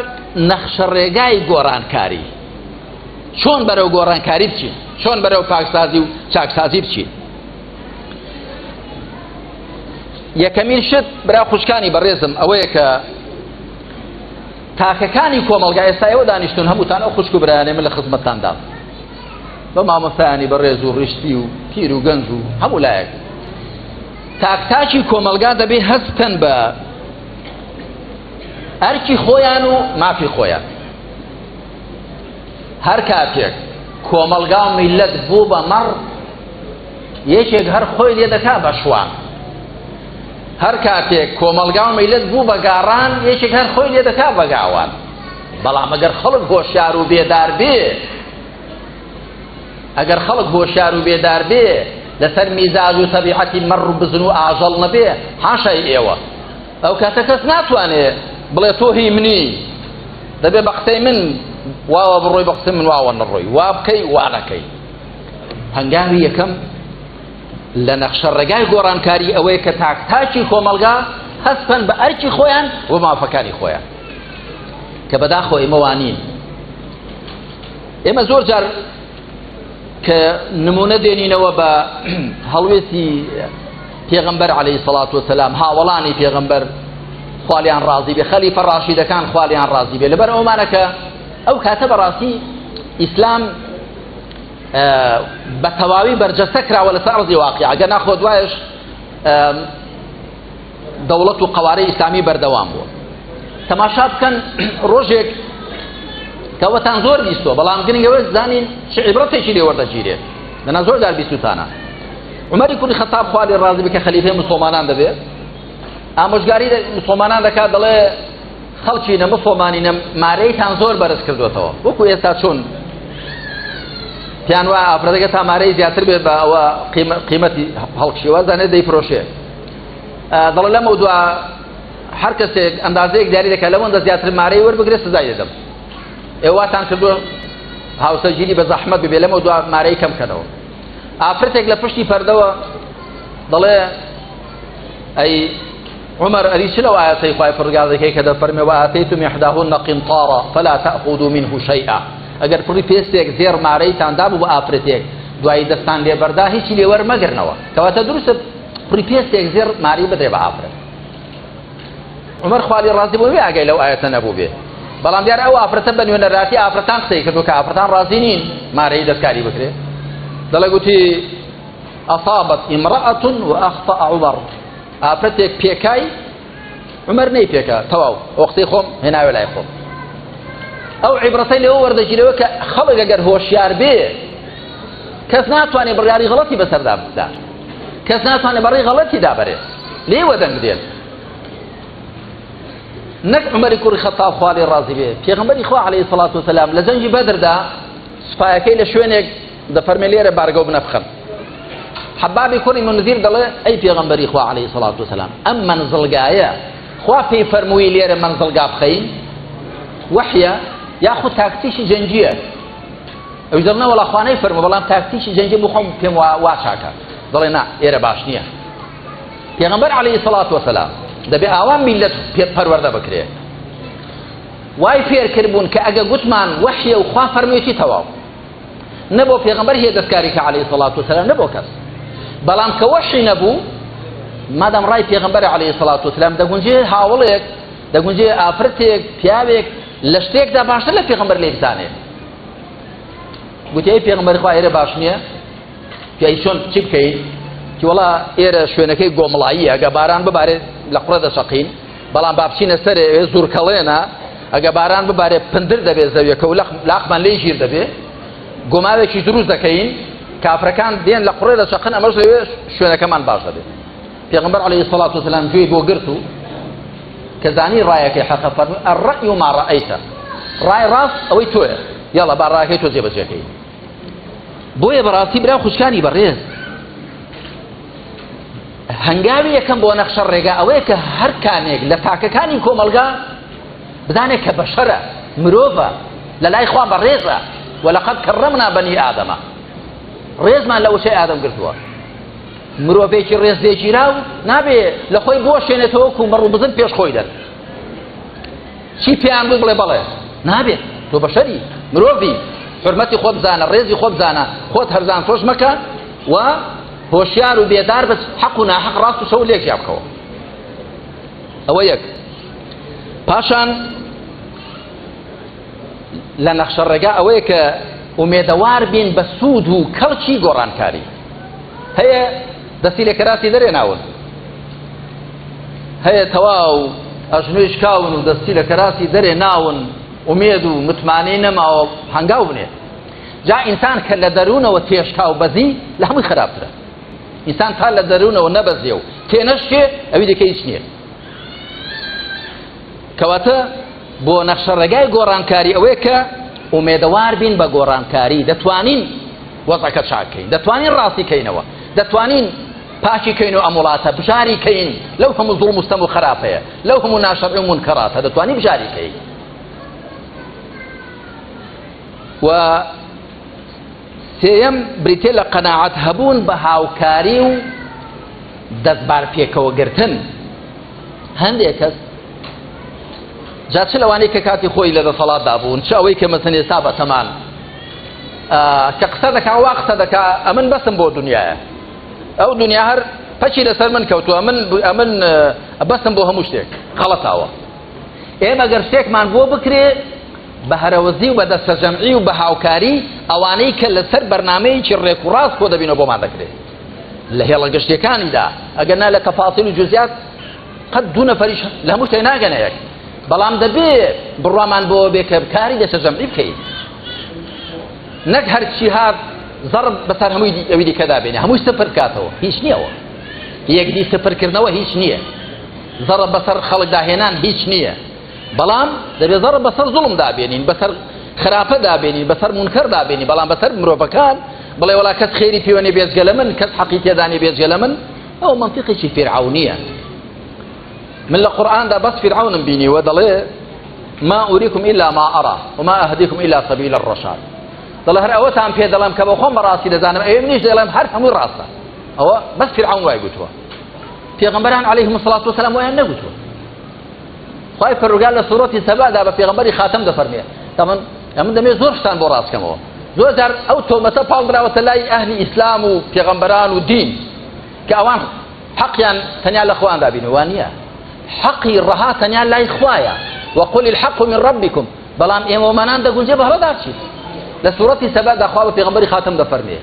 نەخشەڕێگای گۆڕانکاری چۆن بەرەو گۆڕانکاری بچین چۆن بەرەو پاکسازی و چاکسازی بچین یەکەمین شت برا خوشکانی بەڕێزم ئەوەیە کە تاکەکانی کۆمەلگا ئێستا ئێوە دانیشتون هەمووتان ئەو خوشک و برایانێ من لە خزمەتتاندا بە مامۆستایانی بەڕێز و ڕیشتی و پیر و گەنج و هەموو لایەک تاکتاکی کۆمەلگا دەبێ هەستن بە ئەرکی خۆیان و مافی خۆیان هەر کاتێک کۆمەلگا و میلەت بوو بە مەڕ یەکێک هەر خۆی لێ دەکا بە شوان هەر کاتێک کۆمەلگا و میلەت بوو بە گاڕان یەکێک هەر خۆی لێ دەکا بە گاوان بەڵام ئەگەر خەڵک هۆشیار و بێدار بێ ئەگەر خەڵک هۆشیار و بێدار بێ لەسەر میزاج و تەبیعەتی مەڕ و بزن و ئاژەڵ نەبێ حاشای ئێوە ئەو کاتە کەس ناتوانێ بڵێ تۆ هی منی دەبێ بە قسەی من واوە بڕۆی بە قسەی من واوە نەڕۆی وا بکەی وا نەکەی هەنگاوی یەکەم لە نەخشەڕێگای گۆڕانکاری ئەوەیە کە تاکتاکی کۆمەلگا هەستن بە ئەرکی خۆیان و مافەکانی خۆیان کە بەداخۆ ئێمە وانین ئێمە زۆر جار کە نمونە دێنینەوە بە هەڵوێستی پێغەمبەر عەلەیهی سەڵات وەسەلام هاوڵانی پێغەمبەر خوالیان ڕازی بێ خەلیفە ڕاشیدەکان خوالیان ڕازی بێ لەبەر ئەومانە کە ئەو کاتە بەڕاستی ئیسلام بە تەواوی بەرجەستە کراوە لەسەر ئەرضی واقیع ئەگەر ناخۆ دوایش دەوڵەت و قەوارەی ئیسلامی بەردەوام بووە تەماشا بکەن ڕۆژێک کەوەتان زۆر بیستوە بەڵام گرنگەوە زانین چ عیبرەتێکی لێ وەردەگیرێت لەنا زۆر جار بیستوتانە عومەری کوڕی خەتاب خوا لێ ڕازی بێ کە خەلیفەی موسڵمانان دەبێت ئامۆژگاری موسڵمانان دەکات دەڵێ خەڵکی نە موسڵمانینە مارەیتان زۆر بەرز کردوێتەوە وەکو ئێستا چۆن پیان وایە ئافرەتەکە تا مارەی زیاتر بێت بە ئەوە قیمەتی هەڵکشیوە زانێت دەیفرۆشێ دەڵێ لەمە دووە هەر کەسێک ئەندازەیەک دیاری دەکات لەوەندە زیاتر مارەی وەربگرێت سزای دەدەم ئێواتان کردووە هاوسەرگیری بە زەحمەت ببێ لەمە دووە مارەی کەم بکەنەوە ئافرەتێک لە پشتی پەردەوە دەڵێ ئەی عمر ئەری چ لەو ئاەتەی خوای پڕگازەکەی کە دەفەرمێ وآتەیتم إحداهن قنطارا فلا تأخذوا منه شيئا ئەگەر پڕی پێستێک زێر مارەیتاندا بوو بە ئافرەتێک دوایی دەستان لێبەردا هیچی لێوەرمەگرنەوە کەواتە دروستە پڕی پێستێک زێر ماری بدرێ بە ئافرەت عمەر خوالی ڕازی بوو بێ ئاگەی لەو ئایەتە نەبوو بێ بەڵام دیار ئەو ئافرەتە بە نوێنەراتی ئافرەتان قسەی کردو کە ئافرەتان ڕازی نین مارەی دەستکاری بکرێ دەڵێ گوتی ئەصابت ئیمرەئەة وأخطأ عمر ئافرەتێک پێکای عمەر نەی پێکا تەواو وەقتی خۆم هێناوێ لای خۆم ئەو عیبرەتەی لەوە وەردەگیرەوە کە خەڵک ئەگەر هۆشیار بێ کەس ناتوانێت بڕیاری غەڵەتی بەسەردا بدا کەس ناتوانێت بەڕێی غەڵەتی دابەرێت لێوە دەنگ بدێن نەک عمەری کوڕی خەتاب خوا لێ ڕازی بێ پێغەمبەری خوا عەلەیهی سەڵات وسەلام لە جەنگی بەدردا سوپایەکەی لە شوێنێک دەفەرمێ لێرە بارگە و بنەفخن حەبابی کوڕی منذیر دەڵێ ئەی پێغەمبەری خوا عەلەیهی سەڵات وسەلام ئەم مەنزڵگایە خوا پێی فەرمووی لێرە مەنزڵگا بخەین وحیە یاخود تاکتیشی جەنگیە ئەوش دەڵێنە وەڵا خوا نەیفەرموو بەڵام تاکتیشی جەنگی بۆ خۆم پێم وا چاکە دەڵێ نا ئێرە باش نییە پێغەمبەر عەلەیهی سەڵات وسەلام دەبێ ئاوان میلەت پەروەردە بکرێ وای فێر کردبوون کە ئەگە گوتمان وحیە و خوا فەرموویەتی تەواو نەبۆ پێغەمبەر هەیە دەستکاری کە عەلەیهی سەڵات وسەلام نەبۆ کەس بەڵام کە وحی نەبوو مادام ڕای پێغەمبەر عەلەیهی سەڵات وسەلام دەگونجێ هاوڵێک دەگونجێ ئافرەتێک پیاوێک لە شتێکدا باشتر لە پێغەمبەر لێ بزانێ گوتی ئەی پێغەمبەری خوا ئێرە باش نییە پیاوی چۆن چی بکەین کی وەڵا ئێرە شوێنەکەی گۆمڵاییە ئەگە باران ببارێ لە قوڕە دەشەقین بەڵام با بچینە سەرێ زوورکەڵێنە ئەگە باران ببارێ پندر دەبێت زەویەکە و لاخمان لێی ژیر دەبێ گۆماوێکی دروست دەکەین کافرەکان دێن لە قوڕێ دەشەقن ئەمەش لەوێ شوێنەکەمان باش دەبێت پێغەمبەر عەلەیهی سەڵات وسەلام گوێی بۆ گرت و کە زانی ڕایەکەی حەقە فەرمووی الرەأی ما ڕەئەیتە ڕای ڕاست ئەوەی تۆیە یاڵا با ڕایەکەی تۆ جێبەجێکەی بۆیە بەڕاستی برا خوشکانی بەڕێز هەنگاوی یەکەم بۆ نەخشە ڕێگا ئەوەیە کە هەر کامێک لە تاکەکانی کۆمەلگا بزانێت کە بەشەرە مرۆڤە لە لای خوا بەڕێزە وەلەقەد کەڕەمنا بەنی ئادەمە ڕێزمان لە وشەی ئادەم گرتووە مرۆڤێکی ڕێزدێگیرا و نابێ لە خۆی بۆشێنێتەوە وەکو مەڕ و بزن پێش خۆی دەر چی پێیان بووی بڵێ بەڵێ نابێت تۆ بەشەری مرۆڤی حرمەتی خۆ بزانە ڕێزی خۆ بزانە خۆت هەرزان تۆش مەکە و هۆشیار و بێدار بە حەق و ناحەق ڕاست و شەو لێکیا بکەوە ئەوە یەک پاشان لە نەخشە ڕێگا ئەوەیە کە ئومێدەوار بین بە سوود و کەڵکی گۆڕانکاری هەیە دەستی لە کەراسی دەرێ ناون هەیە تەواو ئەژنوێش کاون و دەستی لە کەراسی دەرێ ناون ئومێد و متمانەی نەماوە هەنگاو بنێ جا ئینسان کە لە دەروونەوە تێشکا و بەزی لە هەمووی خراپترە ئینسان تا لە دەروونەوە نەبەزێ و تێنەشکێ ئەوی دەکە هیچ نییە کەواتە بۆ نەخشە ڕێگای گۆڕانکاری ئەوەیە کە ئومێدەوار بین بە گۆڕانکاری دەتوانین وەزعەکە چاکەین دەتوانین ڕاستی کەینەوە دەتوانین پاکی کەین و ئەم وڵاتە بژاری کەین لەو هەموو زوڵم و ستەم و خراپەیە لەو هەموو ناشەڕی و مونکەراتە دەتوانین بژاری کەین و سێیەم بریتێ لە قەناعەت هەبوون بە هاوکاری و دەستبار پێکەوە گرتن هەندێک کەس جا چ لەوانەی کە کاتی خۆی لە دەسەڵاتدا بوون چ ئەوەی کە مەسەن ئێستا بەتەمان کە قسە دەکا وا قسە دەکا ئەمن بەسم بۆ دنیایە ئەو دنیا هەر پەچی لەسەر من کەوتووە ئەمن بەسم بۆ هەموو شتێک غەڵەتاوە ئێمە گەر شتێکمان بۆ بکرێ بە هەرەوەزی و بە دەستە جەمعی و بە هاوکاری ئەوانەی کە لەسەر بەرنامەیەکی ڕێک و ڕاست کۆ دەبینەوە بۆمان دەکرێت لە هێڵە گەشتیەکانیدا ئەگەر نا لە تەفاسیل و جوزیات قەت دوو نەفەریش لە هەموو شتێک ناگەنە یەک بەڵام دەبێ بڕوامان بۆ بێ کە کاری دەستە جەمعی بکەین نەک هەرچی هات زەڕب بەسەر هەمووی ئەوی دیکەدا بێنێ هەمووی سفر بکاتەوە هیچ نییەوە یەکدی سفرکردنەوە هیچ نییە زەڕب بەسەر خەڵک داهێنان هیچ نییە بەڵام دەبێت زەڕب بەسەر زوڵم دابێنین بەسەر خراپە دابێنین بەسەر مونکەر دابێنین بەڵام بەسەر مرۆڤەکان بڵێ وەڵا کەس خێری پێوەنێ بێجگە لە من کەس حەقی تێدانی بێجگە لە من ئەو منطقێکی فیرعونیە من لە قورئاندا بەس فیرعونم بینیوە دەڵێ ما أريكم إلا ما أرى وما أهديكم إلا سبيل الرشاد دەڵێ هەر ئەوەتان پێ دەڵێم کە بە خۆم بەڕاستی دەزانم ئەوێ منیش دەڵێم هەر هەمووی ڕاستە ئەوە بەس فیرعون وای گوتووە پێغەمبەران عەلەیهم الصلاة والسلام وایان نەگوتووە خوای پەروەردگار لە سوورەتی سەبەدا بە پێغەمبەری خاتەم دەفەرمێ تەمەن ئەمن دەمێ زۆر شتان بۆ ڕاستکەمەوە زۆر جار ئەو تۆمەتە پاڵدراوەتە لای ئەهلی ئیسلام و پێغەمبەران و دین کە ئەوان حەقیان تەنیا لە خواندا بینەوە نییە حەقی ڕەها تەنیا لای خوایە وقل الحق من ربكم بەڵام ئێمەمانان دەگونجێ بە هەڵەدار چیت لە سوورەتی سەبەدا خوا بە پێغەمبەری خاتم دەفەرمێ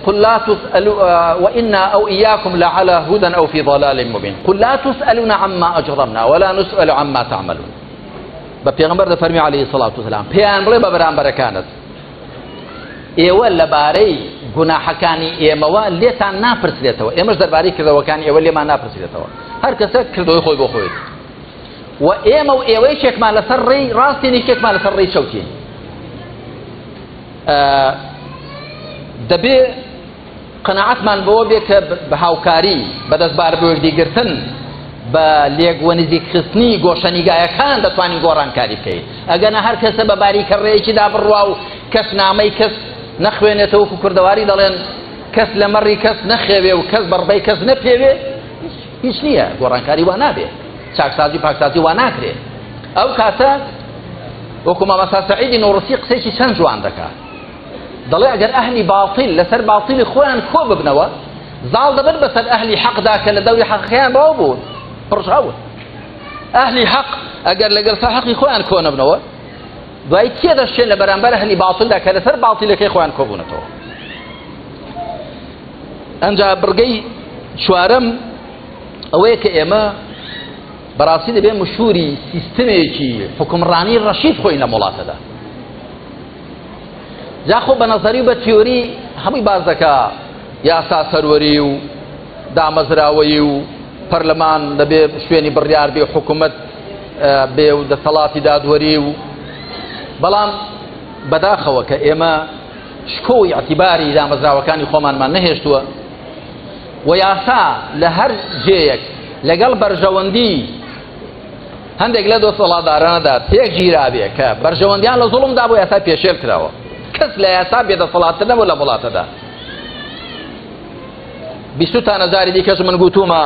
قل لا تسألوا وإنا أو إياكم لعلى هدى أو في ضلال مبين قل لا تسألون عما أجرمنا ولا نسأل عما تعملون بپیغمبر دەفەرمی عليه الصلاة والسلام پێیان بڵێ بە بەرامبەرەکانت ئێوە لەبارەی گوناحەکانی ئێمەوە لێتان ناپرسرێتەوە ئێمەش دەربارەی کردەوەکانی ئێوە لێمان ناپرسرێتەوە هەر کەسە کردەوەی خۆی بۆ خۆیت و ئێمە و ئێوەی شێکمان لەسەر ڕێی ڕاستینی شێکمان لەسەر ڕێی چەوتین دەبێ قەناعەتمان بەوە بێ کە بە هاوکاری بەدەستبار بە وەردیگرتن بە لێگوەنزیکخستنی گۆشەنیگایەکان دەتوانین گۆڕانکاری بکەین ئەگەنە هەر کەسە بە باریکە ڕێیەکیدا بڕوا و کەس نامەی کەس نەخوێنێتەوە وەکو کوردەواری دەڵێن کەس لە مەڕی کەس نەخێوێ و کەس بەڕبەی کەس نەپێوێ هیچ نییە گۆڕانکاری وا نابێ چاکسازی پاکسازی وا ناکرێ ئەو کاتە وەکو مامەستا سەعیدی نوڕسی قسەیەکی چەند جوان دەکات دەڵێ ئەگەر ئەهلی باڵتیل لەسەر باڵتیلی خۆیان کۆ ببنەوە زاڵ دەبن بەسەر ئەهلی حەقدا کە لە دەوری حەقیان بەوە بوون پڕژاون ئەهلی حەق ئەگەر لەگەڵ حەقی خۆیان کۆ نەبنەوە دوای تێدەشێن لە بەرامبەر ئەهلی باڵتیلدا کە لەسەر باڵتیلەکەی خۆیان کۆ بوونەتەوە ئەنجا بڕگەی چوارەم ئەوەیە کە ئێمە بەڕاستی دەبێ مشهوری سیستەمێکی حکومڕانی ڕەشید خۆین لە وڵاتەدا جاخۆ بە نەزەری و بە تیۆری هەمووی باز دەکا یاسا سەروەری و دامەزراوەیی و پەرلەمان دەبێ شوێنی بڕیار بێ حکوومەت بێ و دەسەڵاتی دادوەری و بەڵام بەداخەوە کە ئێمە شکۆی ئەعتیباری دامەزراوەکانی خۆمانمان نەهێشتووە و یاسا لە هەر جێیەک لەگەڵ بەرژەوەندی هەندێک لە دۆسەڵاتدارانەدا تێک گیرابێ کە بەرژەوەندیان لە زوڵمدا بۆ یاسا پێشێل کراوە کەس لە یاسا بێدەسەڵاتتر نەبوو لە وڵاتەدا 20,000 دیکەش من گوتومە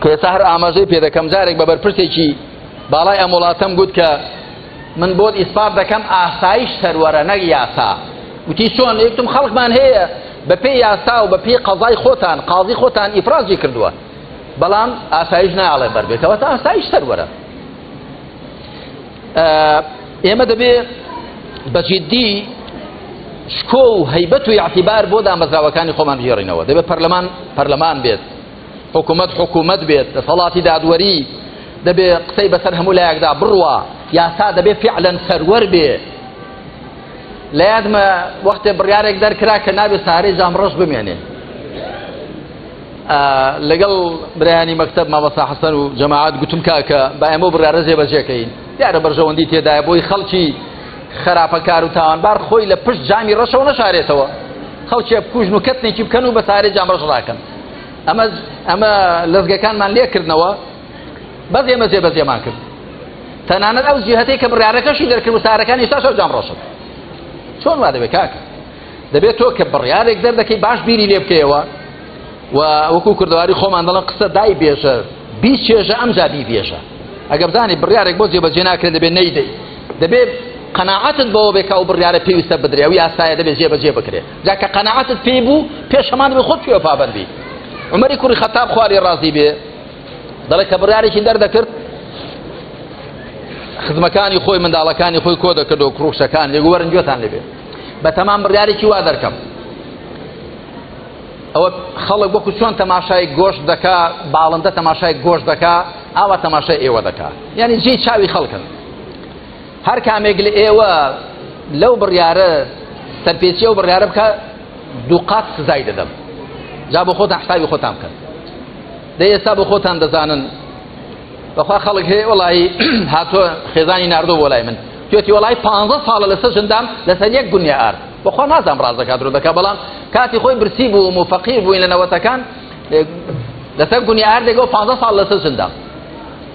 کە ئێستا هەر ئاماژەی پێ دەکەم جارێک بە بەرپرسێکی باڵای ئەم وڵاتەم گوت کە من بۆت ئیسپات دەکەم ئاسایش سەروەرە نەک یاسا وتی چۆن یەکتم خەڵکمان هەیە بە پێی یاسا و بە پێی قەزای خۆتان قاضی خۆتان ئیفرازی کردووە بەڵام ئاسایش ناڵێ بەربێتەوە تا ئاسایش سەروەرە ئێمە دەبێ بەجددی شکۆ و هەیبەت و اعتیبار بۆ دامەزراوەکانی خۆمان بژێڕینەوە دەبێ پەرلەمان بێت حکوومەت بێت دەسەڵاتی دادوەری دەبێ قسەی بەسەر هەموو لایەکدا بڕوە یاسا دەبێ فعلەن سەروەر بێ لە یادمە وەختێ بڕیارێک دەرکرا کە نابێ سارەی جامڕەش بمێنێ لەگەڵ برایانی مەکتەب مامەستا حەسەن و جەماعەت گوتم کاکە با ئێمە بڕیارە جێبەجێکەین دیارە بەرژەوەندی تێدایە بۆی خەڵکی خراپەکار و تاوانبار خۆی لە پشت جامی ڕەشەوە نەشارێتەوە خەڵکیە بکوژن و کەتنێکی بکەن و بە سارەی جامڕەش ڕاکەن ئەمە لەزگەکانمان لێکردنەوە بەس ئێمە جێبەجێمان کرد تەنانەت ئەو جیهەتەی کە بڕیارەکەشی دەرکرد و سارەکانی ئێستاشەو جامڕەشن چۆن وا دەبێت کاکە دەبێت تۆ کە بڕیارێک دەردەکەی باش بیری لێ بکەیەوە و وەکو کوردەواری خۆمان دەڵێن قسە دای بێژە بیست چێژە ئەمجا بی بێژە ئەگەر بزانی بڕیارێک بۆ جێبەجێ ناکرێت دەبێت نەیدەی دەبێت قەناعەتت بەوە بێت کە ئەو بڕیارە پێویستە بدرێ ئەو یاسایە دەبێت جێبەجێ بکرێت جا کە قەناعەتت پێی بوو پێش هەمان دەبێت خۆت توێ پابەند بی عومەری کوڕی خەتاب خواری ڕازی بێ دەڵێ کە بڕیارێکی دەردەکرد خزمەکانی خۆی منداڵەکانی خۆی کۆ دەکرد و کڕوشەکان لێگو وەرن گوێتان لێبێ بە تەمام بڕیارێکی وا دەرکەم ئەوە خەڵک وەکو چۆن تەماشای گۆشت دەکا باڵندە تەماشای گۆشت دەکا ئاوا تەماشای ئێوە دەکا یعنی جێی چاوی خەڵکن هەر کامێک لە ئێوە لەو بڕیارە سەرپێچی ئەو بڕیارە بکە دوو قات سزای دەدەم جا بۆ خۆتان حسابی خۆتان بکەن دەی ئێستا بۆ خۆتان دەزانن بەخوا خەڵک هەیە وەڵی هاتۆ خێزانی ناردۆ بۆ لای من توێتی وەڵی 15 ساڵە لەسەر ژندام لەسەر یەک گونیا ئارد بەخوا نازانم ڕازەکە درۆ دەکا بەڵام کاتی خۆی برسی بوو و فەقیر بووین لە نەوەتەکان لەسەر گونیا ئاردێک و 15 ساڵ لەسەر ژندام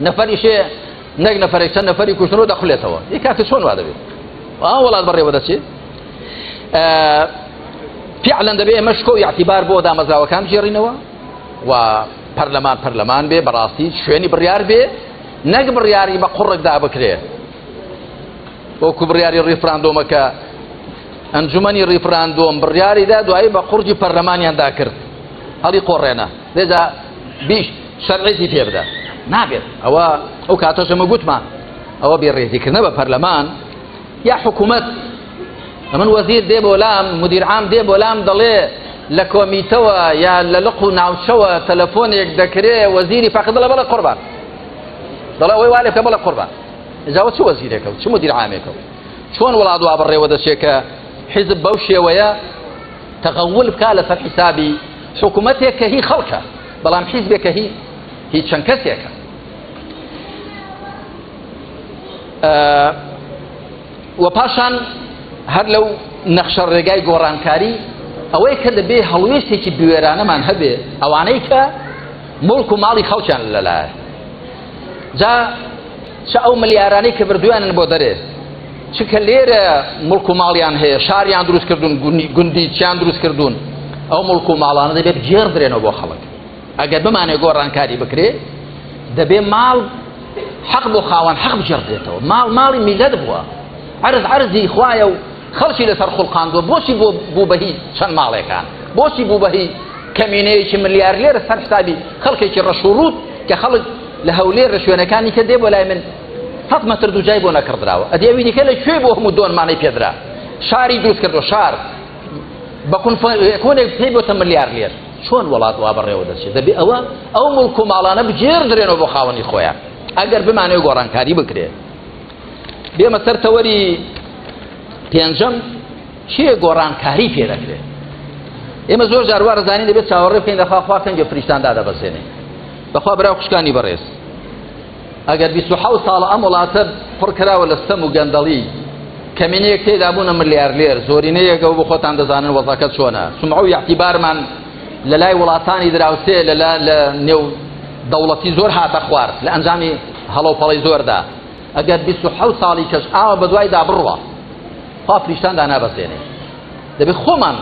نەفەریشێ نەک نەفەرێک چەند نەفەری کوشتنەوە دەخولێتەوە یە کاتی چۆن وا دەبێت وڵات بەڕێوە دەچێت فعلا دەبێ ئێمە شکۆ و اعتیبار بۆ دامەزراوەکان بژێڕینەوە و پەرلەمان بێ بەڕاستی شوێنی بڕیار بێ نەک بڕیاری بە قوڕێکدا بکرێ وەکو بڕیاری ڕیفراندۆمەکە ئەنجومەنی ڕیفراندۆم بڕیاریدا دوایی بە قورجی پەرلەمانیاندا کرد هەڵی قۆڕێنە لێجا بیش شەرعێتی پێ بدە نابێت ئەوە ئەو کاتەشەمە گوتمان ئەوە بێڕێزیکردنە بە پەرلەمان یا حکوومەت ئەمن وەزیر دێ بۆ لام مدیر عام دێ بۆ لام دەڵێ لە کۆمیتەوە یا لە لق و ناوچەوە تەلەفۆنێک دەکرێ وەزیری فەقط دەڵێ بەڵێ قوربان دەڵێ ئەوەی وا لێ بکە بەڵێ قوربان ئێجاوە چ وەزیرێکە و چ مدیر عامێکە چۆن وڵات وا بەڕێوە دەچێت کە حیزب بەو شێوەیە تەغەول بکا لەسەر حیسابی حکوومەتێک کە هی خەڵکە بەڵام حیزبێک کە هی چەند کەسێکە و پاشان هەر لەو نەخشە ڕێگای گۆڕانکاری ئەوەی کە دەبێ هەڵوێستێکی بوێرانەمان هەبێ ئەوانەی کە مڵک و ماڵی خەڵکیان لەلایە جا چ ئەو ملیارانەی کە بردویانن بۆ دەرێ چکە لێرە مڵک و ماڵیان هەیە شاریان دروست کردوون گوندی چیان دروست کردوون ئەو مڵک و ماڵانە دەبێت جێڕدرێنەوە بۆ خەڵک ئەگەر بمانێ گۆڕانکاری بکرێ دەبێ ماڵ حەق بۆ خاوەن حەق بجێڕدرێتەوە ماڵی میلەت بووە عەرزی خوایە و خەڵکی لەسەر خوڵقاندووە بۆچی بوو بەهی چەند ماڵێکان بۆچی بوو بەهی کەمینەیەکی ملیار لێرە سەر حسابی خەڵکێکی ڕەشوڕوت کە خەڵک لە هەولێر شوێنەکانی کە دێ بۆ لای من 100 مەتر دووجای بۆ نەکردراوە ئەدێوی دیکە لە کوێ بۆ هەموو دۆنمانەی پێدرا شاری دروست کردو شار بە کۆنێک پێی بۆتە ملیار لێر چۆن وڵات وا بەڕێوە دەچێت دەبێ ئەو مڵک و ماڵانە بجێڕدرێنەوە بۆ خاوەنی خۆیان ئەگەر بمانێ گۆڕانکاری بکرێ بێمە سەر تەوەری پێنجەم چیە گۆڕانکاری پێ دەکرێت ئێمە زۆر جار وا ڕزانی دەبێت چاوەڕێ بکەین دەخوا خوا کەنگە فریشتاندا دەبەسێنێ بەخوا برا خوشکانی بەڕێز ئەگەر 27 ساڵە ئەم وڵاتە پڕ کراوە لە ستەم و گەندەڵی کەمینەیەک تێدا بوونە ملیار لێر زۆرینەیەکە و بۆ خۆتان دەزانن وەزەکە چۆنە سمعە و یاعتیبارمان لە لای وڵاتانی دراوسێ لە نێو دەوڵەتی زۆر هاتە خوارد لە ئەنجامی هەڵەوپەڵی زۆردا ئەگەر 27 ساڵی کەس ئاوە بە دوای دابڕوە خوا فریشتاندا نابەسێنێ دەبێت خۆمان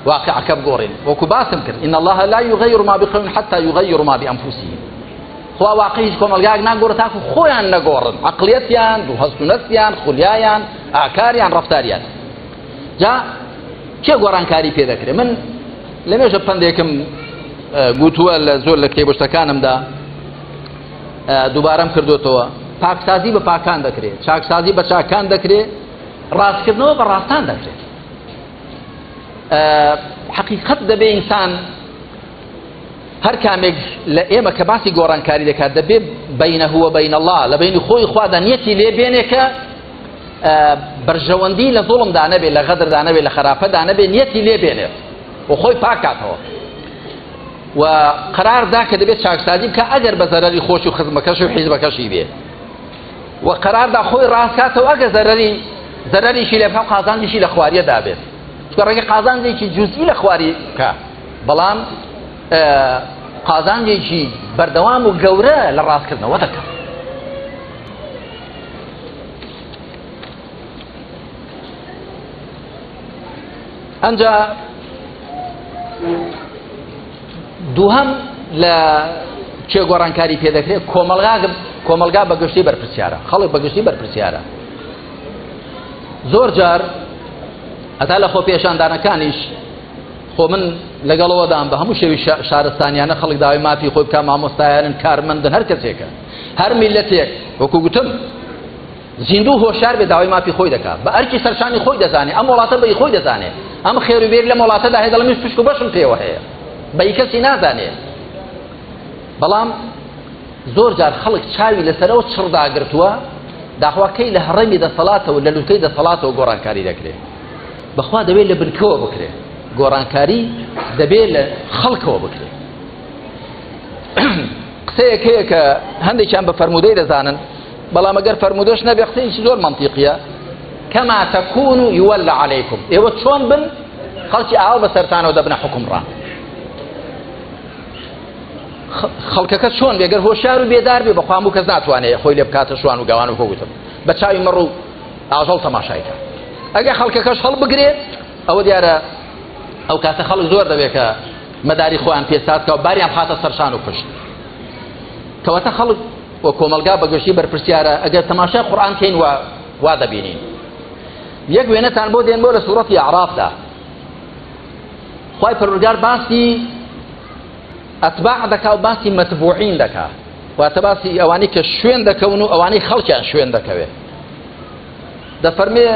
واقعەکە بگۆڕین وەکو باسم کرد إن الله لا يغير ما بقوم حتى يغيروا ما بأنفسهم خوا واقعی هیچ کۆمەلگایەک ناگۆڕێت تاکو خۆیان نەگۆڕن عەقڵیەتیان دووهەست و نەستیان خولیایان ئاکاریان ڕەفتاریان جا چێ گۆڕانکاری پێ دەکرێت من لەمێژە پندێکم گوتووە لە زۆر لە کتێبشتەکانمدا دووبارەم کردوتەوە پاکسازی بە پاکان دەکرێت چاکسازی بە چاکان دەکرێت ڕاستکردنەوە بە ڕاستان دەکرێت حقیقت دەبێ ئینسان هەر کامێک لە ئێمە کە باسی گۆڕانکاری دەکات دەبێ بەینەهو و بەین الله لە بەینی خۆی خوادا نیەتی لێ بێنێ کە بەرژەوەندی لە زوڵمدا نەبێ لە غەدردا نەبێ لە خراپەدا نەبێ نیەتی لێ بێنێت و خۆی پاکاتەوە و قەراردا کە دەبێت چاکسازی بکە ئەگەر بە زەرەری خۆشی و خزمەکەشی و حیزبەکەشی بێ و قەراردا خۆی ڕاستکاتەوە ئەگەر زەرەریشی لێ بکە قازانجیشی لە خواریەدا بێت چکە ڕێگە قازانجێکی جوزئی لە خواری بکە بەڵام قازانجێکی بەردەوام و گەورە لە ڕاستکردنەوە دەکەم ئەنجا دووهەم لە چێ گۆڕانکاری پێ دەکرێت کۆمەلگا بەگشتی بەرپرسیارە خەڵک بەگشتی بەرپرسیارە زۆر جار ئەتا لە خۆ پێشاندانەکانیش خۆ من لەگەڵەوەدام بە هەموو شێوی شارستانیانە خەڵک داوای مافی خۆی بکە مامۆستایانن کارمەندن هەر کەسێکە هەر میلەتێک وەکو گوتم زیندوو هۆشار بێ داوای مافی خۆی دەکات بە ئەرکی سەرشانی خۆی دەزانێت ئەم وڵاتە بەی خۆی دەزانێت ئەم خێروبێر لە وڵاتەدا هەیە دەڵێ من پشت و بەشم پێوە هەیە بەی کەسی نازانێت بەڵام زۆر جار خەڵک چاوی لەسەرەوە چڕداگرتووە داخوا کەی لە هەڕەمی دەسەڵاتەوە لە لوکەی دەسەڵاتەوە گۆڕانکاری دەکرێت بەخوا دەبێت لە بنکەوە بکرێت گۆڕانکاری دەبێت لە خەڵکەوە بکرێت قسەیەک هەیە کە هەندێکیان بە فەرمودەی دەزانن بەڵام ئەگەر فەرمودەش نەبێ قسەیەکی زۆر مەنتیقیە کەما تەکون یوەلا عەلەیکم ئێوە چۆن بن خەڵکی ئاوا بەسەرتانەوە دەبنە حوکمڕان خەڵکەکە چۆن بێگەر هۆشیار و بێدار بێ بەخوا هەموو کەس ناتوانێت خۆی لێ بکاتە شوان و گەوان و خۆگوتم بە چاوی مەڕ و ئاژەڵ تەماشایکە ئەگەر خەڵکەکەش هەڵ بگرێت ئەوە دیارە ئەو کاتە خەڵک زۆر دەبێت کە مەداری خۆیان پێساتکە و باریان خاتە سەرشان و پشت کەواتە خەڵک و کۆمەلگا بەگشتی بەرپرسیارە ئەگەر تەماشای قورئان کەین وا دەبینین. یەک وێنەتان بۆ دێن بۆ لە سوورەتی ئەعرافدا خوای پەروەردگار باسی ئەتباع دەکا و باسی مەتبوعین دەکا، واتە باسی ئەوانەی کە شوێن دەکەون و ئەوانەی خەڵکیان شوێن دەکەوێت. دەفەرمێ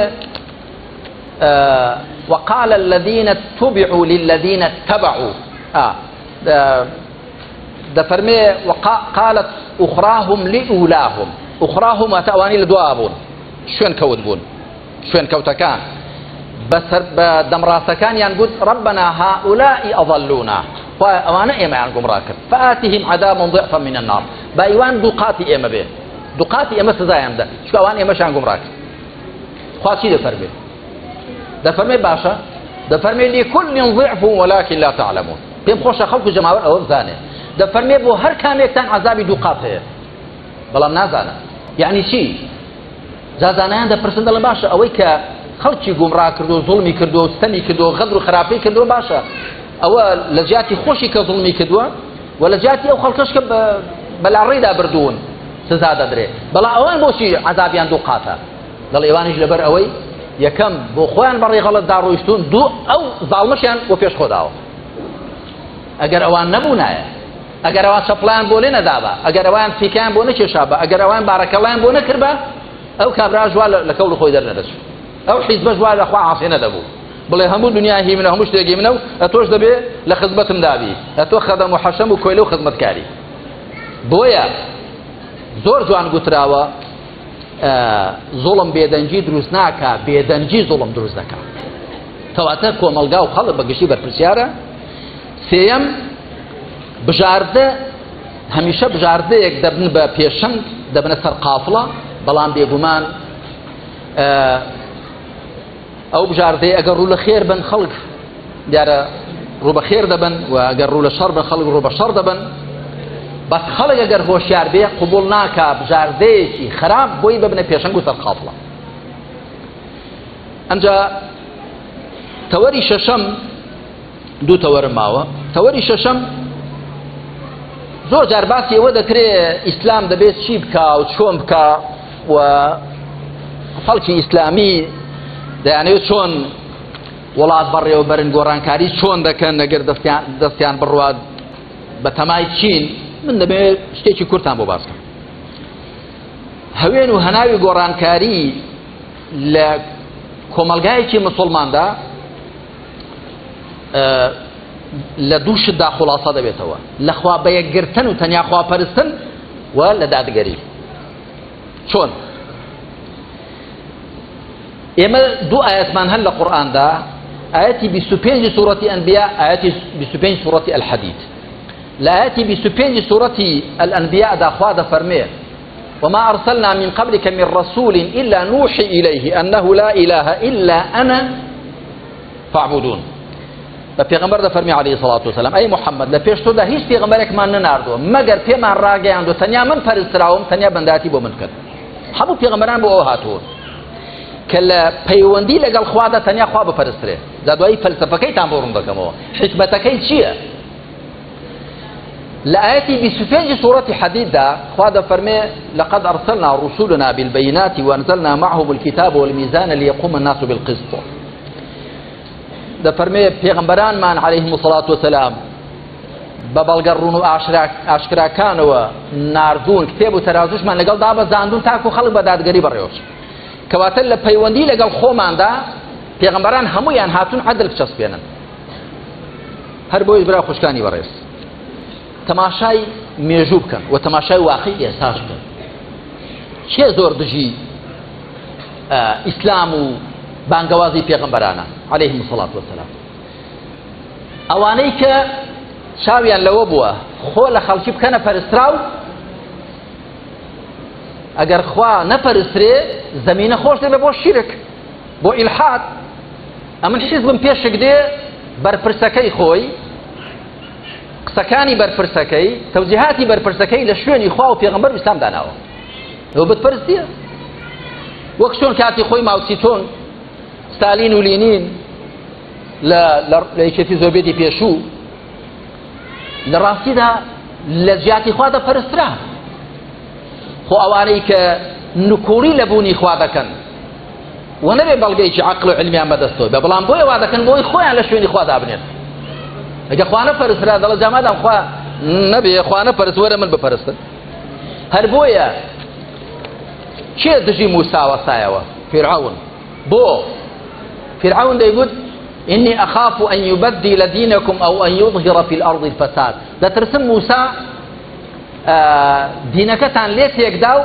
وقال الذين اتبعوا للذين اتبعوا دەفەرمێ قالت أخراهم لأولاهم أخراهم واتەوانی لە دوا بوون شوێن کەوت بوون شوێن کەوتەکان بە دەمڕاستەکانیان گوت ربنا هؤلاء أضلونا خوای ئەوانە ئێمەیان گومڕا کرد فآتهم عذابا ضعفا من النار با ئیوان دوو قاتی ئێمە بێ دوو قاتی ئێمە سزایان بدە چونکە ئەوان ئێمەشیان گومڕا کرد. خوا چی دەفەرمێ؟ دەفەرمێ باشە دەفەرمێ لكل ضعف ولكن لا تعلمون. پێم خۆشە خەڵک و جەماوەر ئەوە بزانێ دەفەرمێ بۆ هەر کامێکتان عەزابی دوو قات هەیە بەڵام نازانە. یعنی چی؟ زازانیان دەپرسن دەڵێن باشە ئەوەی کە خەڵکی گومڕا کردو زوڵمی کردو و ستەمی کردو غەدر و خراپەی کردو باشە ئەوە لە جیاتی خۆشی کە زوڵمی کردووە و لە جیاتی ئەو خەڵکەش کە بەلاڕێدا بردوون سزا دەدرێ بەڵام ئەوان بۆچی عەزابیان دوو قاتە؟ دەڵێ ئێوانیش لەبەر ئەوەی یەکەم بۆ خۆیان بەڕێ غەڵەتدا ڕۆیشتون دوو ئەو زاڵمەشیان بۆ پێش خۆداوە. ئەگەر ئەوان نەبوونایە ئەگەر ئەوان چەپڵیان بۆ لێ نەدابە ئەگەر ئەوان فیکیان بۆ نەکێشابە ئەگەر ئەوان بارەکەڵیان بۆ نەکردبە ئەو کابرا ژوا لە کەوڵ خۆی دەرنەدەچوو ئەو حیزبە ژوا لەخوا عاسی نەدەبوو بڵێ هەموو دنیا هی منە هەموو شتێکی منە و ئەتۆش دەبێ لە خزمەتم دابی ئەتۆ خەدەم و حەشەم و کۆیلە و خزمەتکاری. بۆیە زۆر جوان گوتراوە زوڵم بێدەنجی دروست ناکە بێدەنجی زوڵم دروست دەکات. کەواتە کۆمەلگا و خەڵک بەگشتی بەرپرسیارە. سێیەم بژاردە هەمیشە بژاردەیەک دەبن بە پێشەنگ دەبنە سەر قافڵە بەڵام بێگومان ئەو بژاردەیە ئەگەر ڕوو لە خێر بن خەڵک دیارە ڕوو بە خێر دەبن و ئەگەر ڕوو لە شەڕ بن خەڵک ڕوو بە شەڕ دەبن. بەس خەڵک ئەگەر هۆشیار بێ قبوڵ ناکا بژاردەیەکی خراپ بۆی ببنە پێشەنگ و سەر قافڵە. ئەنجا تەوەری شەشەم دوو تەوەرم ماوە. تەوەری شەشەم زۆر جار باسی ئەوە دەکرێت ئیسلام دەبێت چی بکا و چۆن بکا و خەڵکی ئیسلامی دەیانەوێت چۆن وڵات بەڕێوە بەرن گۆڕانکاری چۆن دەکەن ئەگەر دەستیان بڕوات بە تەمای چین. من دەبێت شتێکی کورتان بۆ باس بکەم. هەوێن و هەناوی گۆڕانکاری لە کۆمەلگایەکی موسڵماندا لە دوو شتدا خولاسە دەبێتەوە لە خوا بەیەکگرتن و تەنیا خواپەرستن و لە دادگەری. چۆن؟ ئێمە دوو ئاەتمان هەن لە قورئاندا ئاەتی 25 سوورەتی ئەنبیا ئاەتی 25 سوورەتی الحەدید. لە ئاەتی 25 سوورەتی الأنبیاءدا خوا دەفەرمێ وما أرسلنا من قبلك من رسول إلا نوحي إليه أنه لا إله إلا أنا فاعبدون. بە پێغەمبەر دەفەرمی عەلەیهی سەڵات وسەلام ئەی محەممەد لە پێش تۆدا هیچ پێغەمبەرێکمان نەناردووە مەگەر پێمان ڕاگەیاندوە تەنیا من پەرستراوم تەنیا بەنداتی بۆ من کرد. هەموو پێغەمبەران بۆ ئەوە هاتووە کە لە پەیوەندی لەگەڵ خوادا تەنیا خوا بپەرسترێ. جادوایی فەلسەفەکەیتان بۆ ڕوون دەکەمەوە حکمەتەکەی چییە؟ لە ئاەتی 25 سوورەتی حەدیددا خوا دەفەرمێ لقد أرسلنا رسولنا بالبينات وأنزلنا معهم الكتاب والميزان ليقوم الناس بالقسط. دەفەرمێ پێغەمبەرانمان عەلەیهیم السەڵات وسەلام بە بەڵگەڕوون و ئاشکراکانەوە ناردوون کتێب و تەرازوشمان لەگەڵ دابەزاندوون تاکو خەڵک بە دادگەری بەڕێوەچ. کەواتە لە پەیوەندی لەگەڵ خۆماندا پێغەمبەران هەموویان هاتوون عەدل بچەسپێنن. هەر بۆی برا خوشکانی بەڕێز تەماشای مێژوو بکەن و تەماشای واقعی ئێستاش بکەن. چێ زۆر دژی ئیسلام و بانگەوازی پێغەمبەرانە عەلەیهیم السەڵات وسەلام؟ ئەوانەی کە چاویان لەوە بووە خۆ لە خەڵکی بکەنە پەرستراو ئەگەر خوا نەپەرسترێ زەمینە خۆش دەبێ بۆ شیرک بۆ ئیلحاد. ئەمن حیزبم پێشک دێ بەرپرسەکەی خۆی قسەکانی بەرپرسەکەی تەوجیهاتی بەرپرسەکەی لە شوێنی خوا و پێغەمبەر و ئیسلام داناوە. ئەوە بتپەرستیە وەک چۆن کاتی خۆی ماوسیتۆن ستالین و لینین لە یەکێتی زۆڤێتی پێشوو لە ڕاستیدا لە جیاتی خوا دەپەرسترا خۆ ئەوانەی کە نکوڵی لە بوونی خوا دەکەن و نەبێ بەڵگەیەکی عەقڵ و علمیان بەدەستەوە بێ بەڵام بۆی وا دەکەن بۆی خۆیان لە شوێنی خوا دابنێن ئەگە خوا نەپەرسترا دەڵێ جا مادام خوا نەبێ خوا نەپەرست وەرە من بپەرستن هەر بۆیە کێ دژی موسا وەسایەوە فرعون بۆ فرعون دەیگوت إني أخاف أن يبدل دينكم أو أن يظهر في الأرض الفساد دەترسم موسا دینەکەتان لێ تێکداو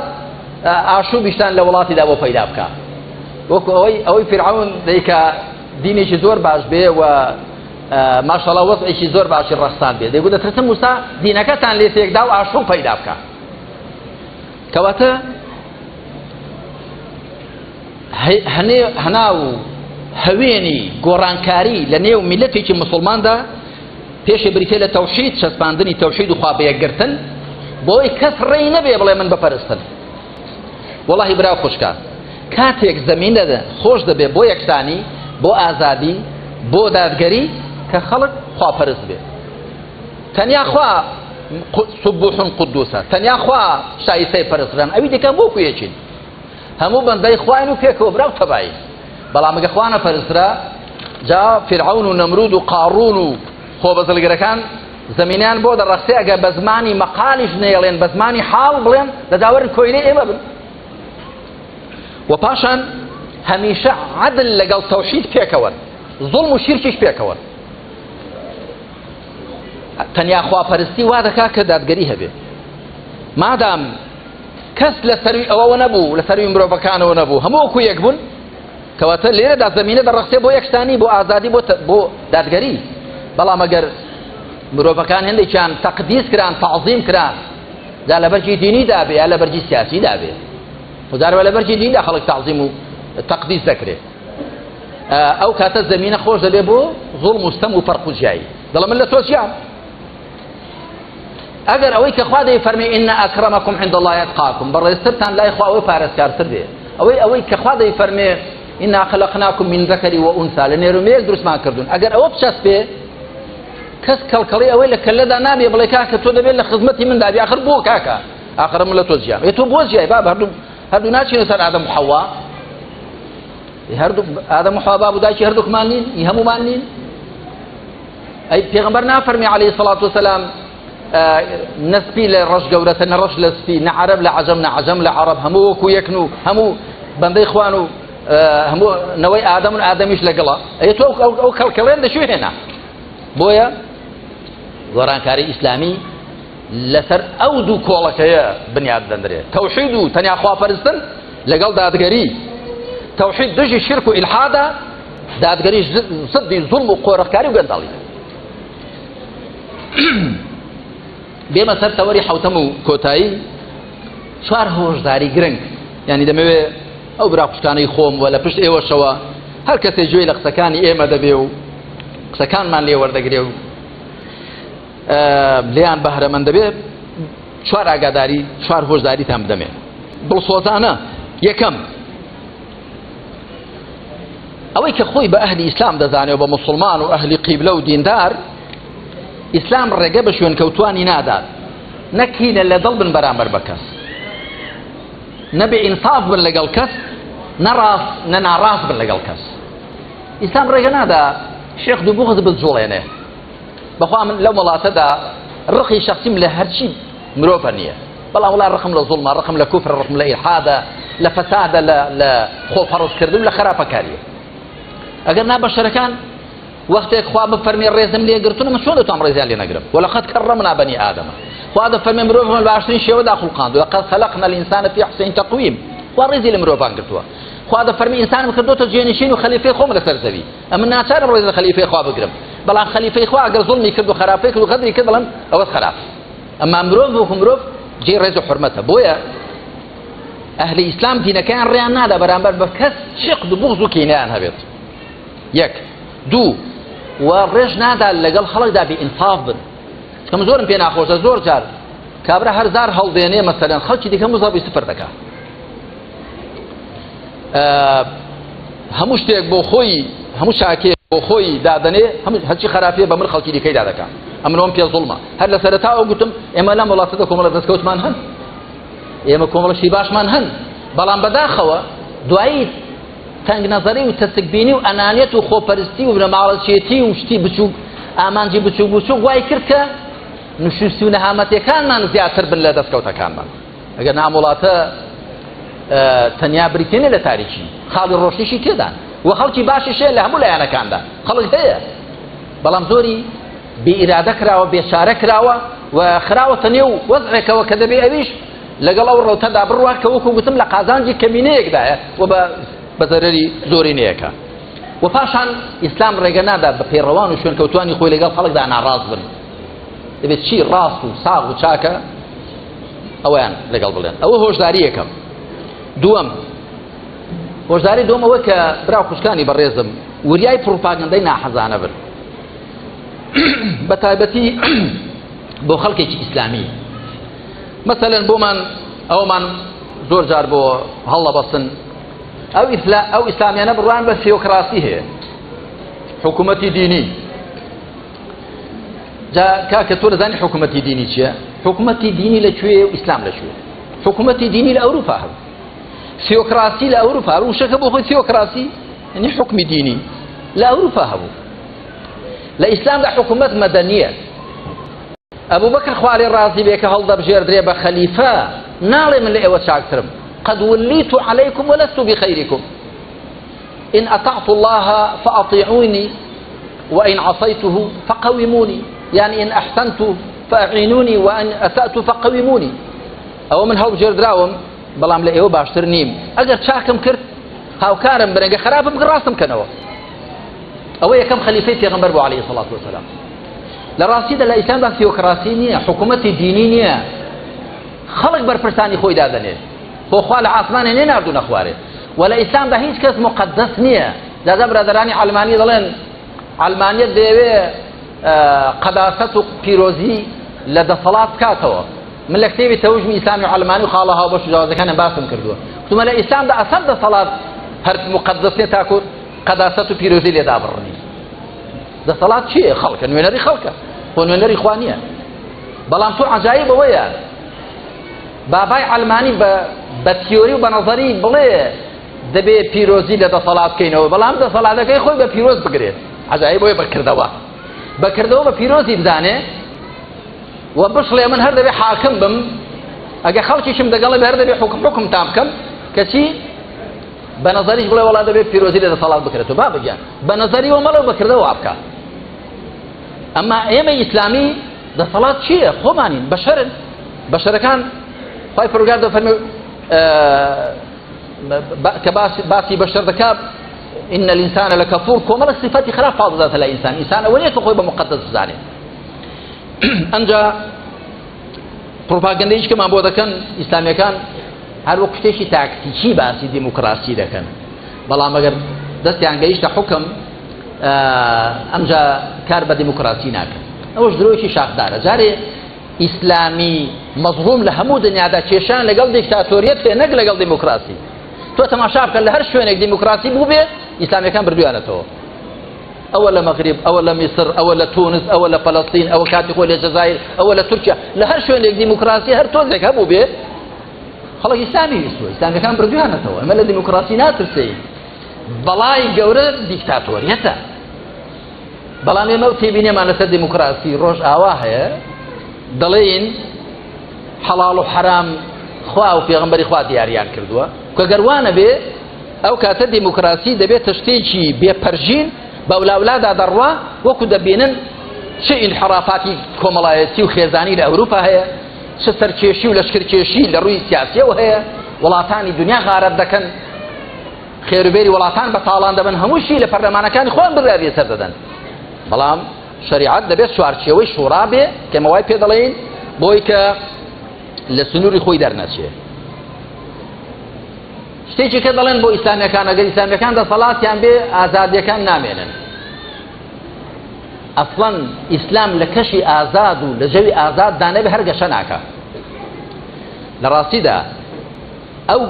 ئاشوبیشتان لە وڵاتیدا بۆ پەیدا بکە وەکو ئەوەی فرعون دەیکە دینێکی زۆر باش بێ و ماشەڵڵا وەزعێکی زۆر باشی ڕەخسان بێ دەیگوت دەترسم موسا دینەکەتان لێ تێکدا و ئاشوب پەیدا بکە کەواتە هەناو هەوێنی گۆڕانکاری لە نێو میلەتێکی موسڵماندا پێشێ بریتێ لە تەوحید چەسپاندنی تەوحید و خوابەیەکگرتن بۆی کەس ڕێی نەبێ بڵێ من بپەرستن وەڵاهی براو خوشکە کاتێک زەمینە خۆش دەبێ بۆ یەکسانی بۆ ئازادی بۆ دادگەری کە خەڵک خواپەرست بێ تەنیا خوا سبوحون قودوسە تەنیا خوا شایستەی پەرستران ئەوی دیکەن بۆ کوێچین هەموو بەندەی خوین و پێکەوە براو تەبایی بەڵام ئەگە خوا نەپەرسترا جا فرعون و نەمرود و قاڕون و خۆبەزلگەرەکان زەمینیان بۆ دەڕەخسێ ئەگە بە زمانی مەقالیش نێڵێن بە زمانی حاڵ بڵێن لەداوەر کۆینەی ئێمە بن و پاشان هەمیشە عەدل لەگەڵ تەوحید پێکەوەن زوڵم و شیرکیش پێکەوەن تەنیا خواپەرستی وا دەکا کە دادگەری هەبێ مادام کەس لە سەروی ئەوەوە نەبوو لە سەروی مرۆڤەکانەوە نەبوو هەموو وەکو یەک بوون کەواتە لێرەدا زەمینە دەڕەخسێ بۆ یەکسانی بۆ ئازادی بۆ دادگەری بەڵام ئەگەر مرۆڤەکان هەندێکیان تەقدیس کران تەعظیم کران جا لە بەرجی دینی دابێ یا لە بەرجی سیاسی دابێ وزارە لە بەرجی دینیدا خەڵک تەعظیم و تەقدیس دەکرێت ئەو کاتە زەمینە خۆش دەبێ بۆ زوڵم و ستەم و فەرق و جیایی دەڵێ من لە تۆ چیام ئەگەر ئەوەی کە خوا دەیفەرمێ ئین ئەکرەمەکم عند الله ئەتقاکم بەڕێزترتان لای خوا ئەوەی پارێزکارتر بێ ئەوەی کە خوا دەیفەرمێ ئینا خەلەقناکم من ذەکەری وئونسا لە نێرومەیەک دروستمان کردوون ئەگەر ئەوە بچەسپێ کەس کەڵکەڵی ئەوەی لە کەللەدا نابێ بڵێ کاکە تۆ دەبێت لە خزمەتی من دابی ئاخر بۆ کاکە ئاخر من لە تۆ جیام تۆ بۆ جیای باب هەردوو ناچینە سەر ئادەم و حەوا ئادەم و حەوا باب و دایکی هەردووکمان نین هەموومان نین ئەی پێغەمبەر نافەرمی عەلەیهی السەڵات وسەلام نەسپی لە ڕەش گەورەتە نە ڕەش لە سپی نە عەرەب لە عەجەم نە عەجەم لە عەرەب هەموو وەکو یەکن و هەموو بەندەی خوان و هەموو نەوەی ئادەم و ئادەمیش لەگەڵا ئەی تۆ ئەو کەڵکەڵێن لەشوێ هێنا بۆیە گۆڕانکاری ئیسلامی لەسەر ئەو دوو کۆڵەکەیە بنیاد دەندرێت تەوحید و تەنیا خواپەرستن لەگەڵ دادگەری تەوحید دژی شرک و ئیلحادە دادگەری زدی زوڵم و قۆڕەکاری و گەندەڵی بێمە سەر تەوەری حەوتەم و کۆتایی چوار هۆشداری گرنگ یعنی دەمەوێت ئەو براقوشکانەی خۆم و لە پشت ئێوەشەوە هەر کەسێ گوێی لە قسەکانی ئێمە دەبێ و قسەکانمان لێ وەردەگرێ و لێیان بەهرەمەند دەبێت چوار ئاگاداری چوار هۆشداریتان بدەمێ دڵسۆزانە یەکەم ئەوەی کە خۆی بە ئەهلی ئیسلام دەزانێ و بە موسڵمان و ئەهلی قیبلە و دیندار ئیسلام ڕێگە بە شوێن کەوتوانی نادات نەکینە لە دڵ بن بەرامبەر بە کەس نەبێ ئینصاف بن لەگەڵ کەس نە ناڕاست بن لەگەڵ کەس ئیسلام ڕێگە نادا شێخ دوو بغز بجوڵێنێ بەخوا من لەو وڵاتەدا ڕقی شەخسیم لە هەرچی مرۆڤە نییە بەڵام وڵا ڕقم لە زوڵمە ڕقم لە کوفر ڕقم لە ئیلحادە لە فەسادە لە خۆپەڕۆزکردن و لە خراپەکاریە ئەگەر نا بەشەرەکان وەختێک خوا بفەرمێ ڕێزم لێگرتون من چۆن دەتوانم ڕێزیان لێ نەگرم وەلەقەد کەڕەمنا بەنی ئادەمە خوا دەفەرمێ مرۆڤمان بە باشترین شێوەدا خوڵقاند وەلەقەد خەلەقنا الئینسانە فی ئەحسەنی تەقویم خوا ڕێزی لە مرۆڤان کردووە خوا دەفەرمێ ئینسانم کردوتە جێنشین و خەلیفەی خۆم لەسەر زەوی ئەمن ناچارم ڕێز لە خەلیفەی خوا بگرم بەڵام خەلیفەی خوا ئەگەر زوڵمی کرد و خراپەی کرد و غەدری کرد دەڵێم ئەوەت خراپ ئەمما مرۆڤ وەکو مرۆڤ جێی ڕێز و حورمەتە بۆیە ئەهلی ئیسلام دینەکەیان ڕێیان نادا بەرامبەر بە کەس شێقد و بوغز و کینەیان هەبێت یەک دوو و ڕێژ نادا لەگەڵ خەڵکدا بئینصاف بن کەم زۆرم پێ ناخۆشە زۆر جار کابرا هەرزار هەڵدێنێ مەسەلەن خەڵکی دیکە هەموو زەڵی سفر دەکات هەموو شتێک بۆ خۆی هەموو شاکێک بۆ خۆی دادەنێ هەرچی خراپێ بە مر خەڵکی دیکەی دادەکات ئەمنەوەم پێ زوڵمە هەر لە سەرەتا ئەو گوتم ئێمە لەم وڵاتەدا کۆمەڵە دەستکەوتمان هەن ئێمە کۆمەڵەشی باشمان هەن بەڵام بەداخەوە دوایی تەنگ نەزەری و تەسکبینی و ئەنانیەت و خۆپەرستی و بنەماڵەچێتی و شتی بچووک ئامانجی بچووک بچووک وای کرد کە نوشوسی و نەهامەتیەکانمان زیاتر بن لە دەستکەوتەکانمان ئەگەر نام وڵاتە تەنیا بریتێنێ لە تاریکی خاڵی ڕۆشنیشی تێدان و خەڵکی باشیشێ لە هەموو لایەنەکاندا خەڵک هەیە بەڵام زۆری بێئیرادە کراوە بێچارە کراوە و خراوەتە نێو وەزعێکەوە کە دەبێ ئەویش لەگەڵ ئەو ڕەوتەدا بڕوا کە وەکو گوتم لە قازانجی کەمینەیەکدایە و بە زەرەری زۆری نەیەکە و پاشان ئیسلام ڕێگە نادا بە پێڕەوان و شوێنکەوتوانی خۆی لەگەڵ خەڵکدا ناڕاست بن دەبێت چی ڕاست و ساغ و چاکە ئەویان لەگەڵ بڵێن ئەوە هۆشداری یەکەم دووەم هۆشداری دووەم ئەوە کە براو خوشکانی بەڕێزم وریای پڕۆپاگەندەی ناحەزانە بن بە تایبەتی بۆ خەڵکێکی ئیسلامی مەسەلەن بۆمان ئەومان زۆر جار بۆ هەڵەبەستن ئەو ئیسلامیانە بڕوان بە فیۆکراسی هەیە حکوومەتی دینی جا کاکە تۆ دەزانی حکوومەتی دینی چییە؟ حکوومەتی دینی لەکوێ و ئیسلام لەکوێ؟ حکوومەتی دینی لە ئەوروپا هەبوو فیۆکراسی لە ئەوروپا ڕوشەکە بۆ خۆی فیۆکراسی یعنی حکمی دینی لە ئەوروپا هەبوو لە ئیسلامدا حکوومەت مەدەنیە ئەبوو بەکر خوالێ ڕازی بێ کە هەڵدەبژێردرێ بە خەلیفە ناڵێ من لە ئێوە چاکترم قد وليت عليكم ولست بخيركم إن أطعت الله فأطيعوني وإن عصيته فقوموني يعني إن أحسنت فأعينوني وإن أسأت فقوموني أو من هەڵ بژێردراوم بەڵام لە ئێوە باشتر نیم ئەگەر چاکم کرد هاوکارم بن ئەگەر خراپم کرد ڕاستم کەنەوە ئەوە یەکەم خەلیفەی پێغەمبەر بوو عەلەیهی سەڵات وەسەلام لە ڕاستیدا لە ئیسلامدا فیۆکراسی نییە حکوومەتی دینی نییە خەڵک بەرپرسانی خۆی دادەنێت بۆ خوا لە عاسمانێ نێناردوونە خوارێ و لە ئیسلامدا هیچ کەس مقدس نییە جاجا برادرانی عەلمانی دەڵێن عەلمانیەت دەیەوێ قەداسەت و پیرۆزی لە دەسەڵات بکاتەوە من لە کتێبی تەوژمی ئیسلامی و عەلمانی و خاڵە هاوبەش و جیاوازەکانم باسم کردووە وتمە لە ئیسلامدا ئەسەر دەسەڵات هەر مقدس نیە تاکو قەداسەت و پیرۆزی لێدا بڕنی دەسەڵات چییە خەڵکە نوێنەری خەڵکە خۆ نوێنەری خوا نییە بەڵام تۆ عەجایب ئەوەیە بابای عەلمانی بە تیۆری و بە نەزەری بڵێ دەبێ پیرۆزی لە دەسەڵات بکەینەوە بەڵام دەسەڵاتەکەی خۆی بە پیرۆز بگرێت عەجایب ئەوەیە بەکردەوە بە پیرۆزی بدانێ و بشڵێ من هەر دەبێ حاکم بم ئەگە خەڵکیشم دەگەڵێ هەر دەبێ حکم تام بکەم کەچی بە نەزەریش بڵێ وەڵا دەبێت پیرۆزی لە دەسەڵات بکرێتەوە با بگیان بە نەزەریەوە مەڵێ بەکردەوە وابکە ئەمما ئێمە ئیسلامی دەسەڵات چییە خۆمانین بەشەرن بەشەرەکان خی پەروەردگار دەفەرمێ کە باسی بەشەر دەکات إن الإنسان لكفور كومل صفاتي خلاف بعض ذات الإنسان إنسان أولية تقوي بمقدس زاني أنجا پروپاگەندەیش کەمان بۆ دەکەن ئیسلامیەکان هەر وەک شتێکی تاکتیکی باسی دیموکراسی دەکەن بەڵام ئەگەر دەستیان گەیشتە حکم ئەمجا کار بە دیموکراسی ناکەن ئەوەش درۆیەکی شاخدارە جارێ ئیسلامی مەظلوم لە هەموو دنیادا کێشان لەگەڵ دیکتاتۆریەت هەیە نەک لەگەڵ دیموکراسی تۆ تەماشا بکە لە هەر شوێنێک دیموکراسی بوو بێ ئیسلامیەکان بردویانەتەوە ئەوە لە مەغریب ئەوە لە میسر ئەوە لە تونس ئەوە لە فەڵەستین ئەوە کاتی خۆی لە جەزایر ئەوە لە تورکیا لە هەر شوێنێک دیموکراسی هەر تۆزێک هەبوو بێ خەڵک ئیسلامی ویستووە ئیسلامیەکان بردویانەتەوە ئەمە لە دیموکراسی ناترسێ بەڵای گەورە دیکتاتۆریەتە بەڵام ئێمە و تێبینێمان لەسەر دیموکراسی ڕۆژ ئاوا هەیە دەڵێن حەڵاڵ و حەرام خوا و پێغەمبەری خوا دیاریان کردووە کە گەروانە بێ ئەو کاتە دیموکراسی دەبێتە شتێکی بێپەرژین بەولاولادا دەڕوا وەکو دەبینن چه ئینحرافاتی کۆمەڵایەتی و خێزانی لە ئەوروپا هەیە چه سەرکێشی و لەشکرکێشی لە ڕووی سیاسیەوە هەیە وڵاتانی دنیا غارەت دەکەن خێروبێری وڵاتان بە تاڵان دەبن هەمووشی لە پەرلەمانەکانی خۆیان بڕیاری سەر دەدەن بەڵام شریعەت دەبێت چوارچێوەی شوڕا بێ کەمە وای پێ دەڵێن بۆی کە لە سنووری خۆی دەرنەچێ شتێکی کە دەڵێن بۆ ئیسلامیەکان ئەگەر ئیسلامیەکان دەسەڵاتیان بێ ئازادیەکان نامێنن ئەسڵەن ئیسلام لە کەشی ئازاد و لە جەوی ئازاد دانەبێ هەر گەشە ناکە لە ڕاستیدا ئەو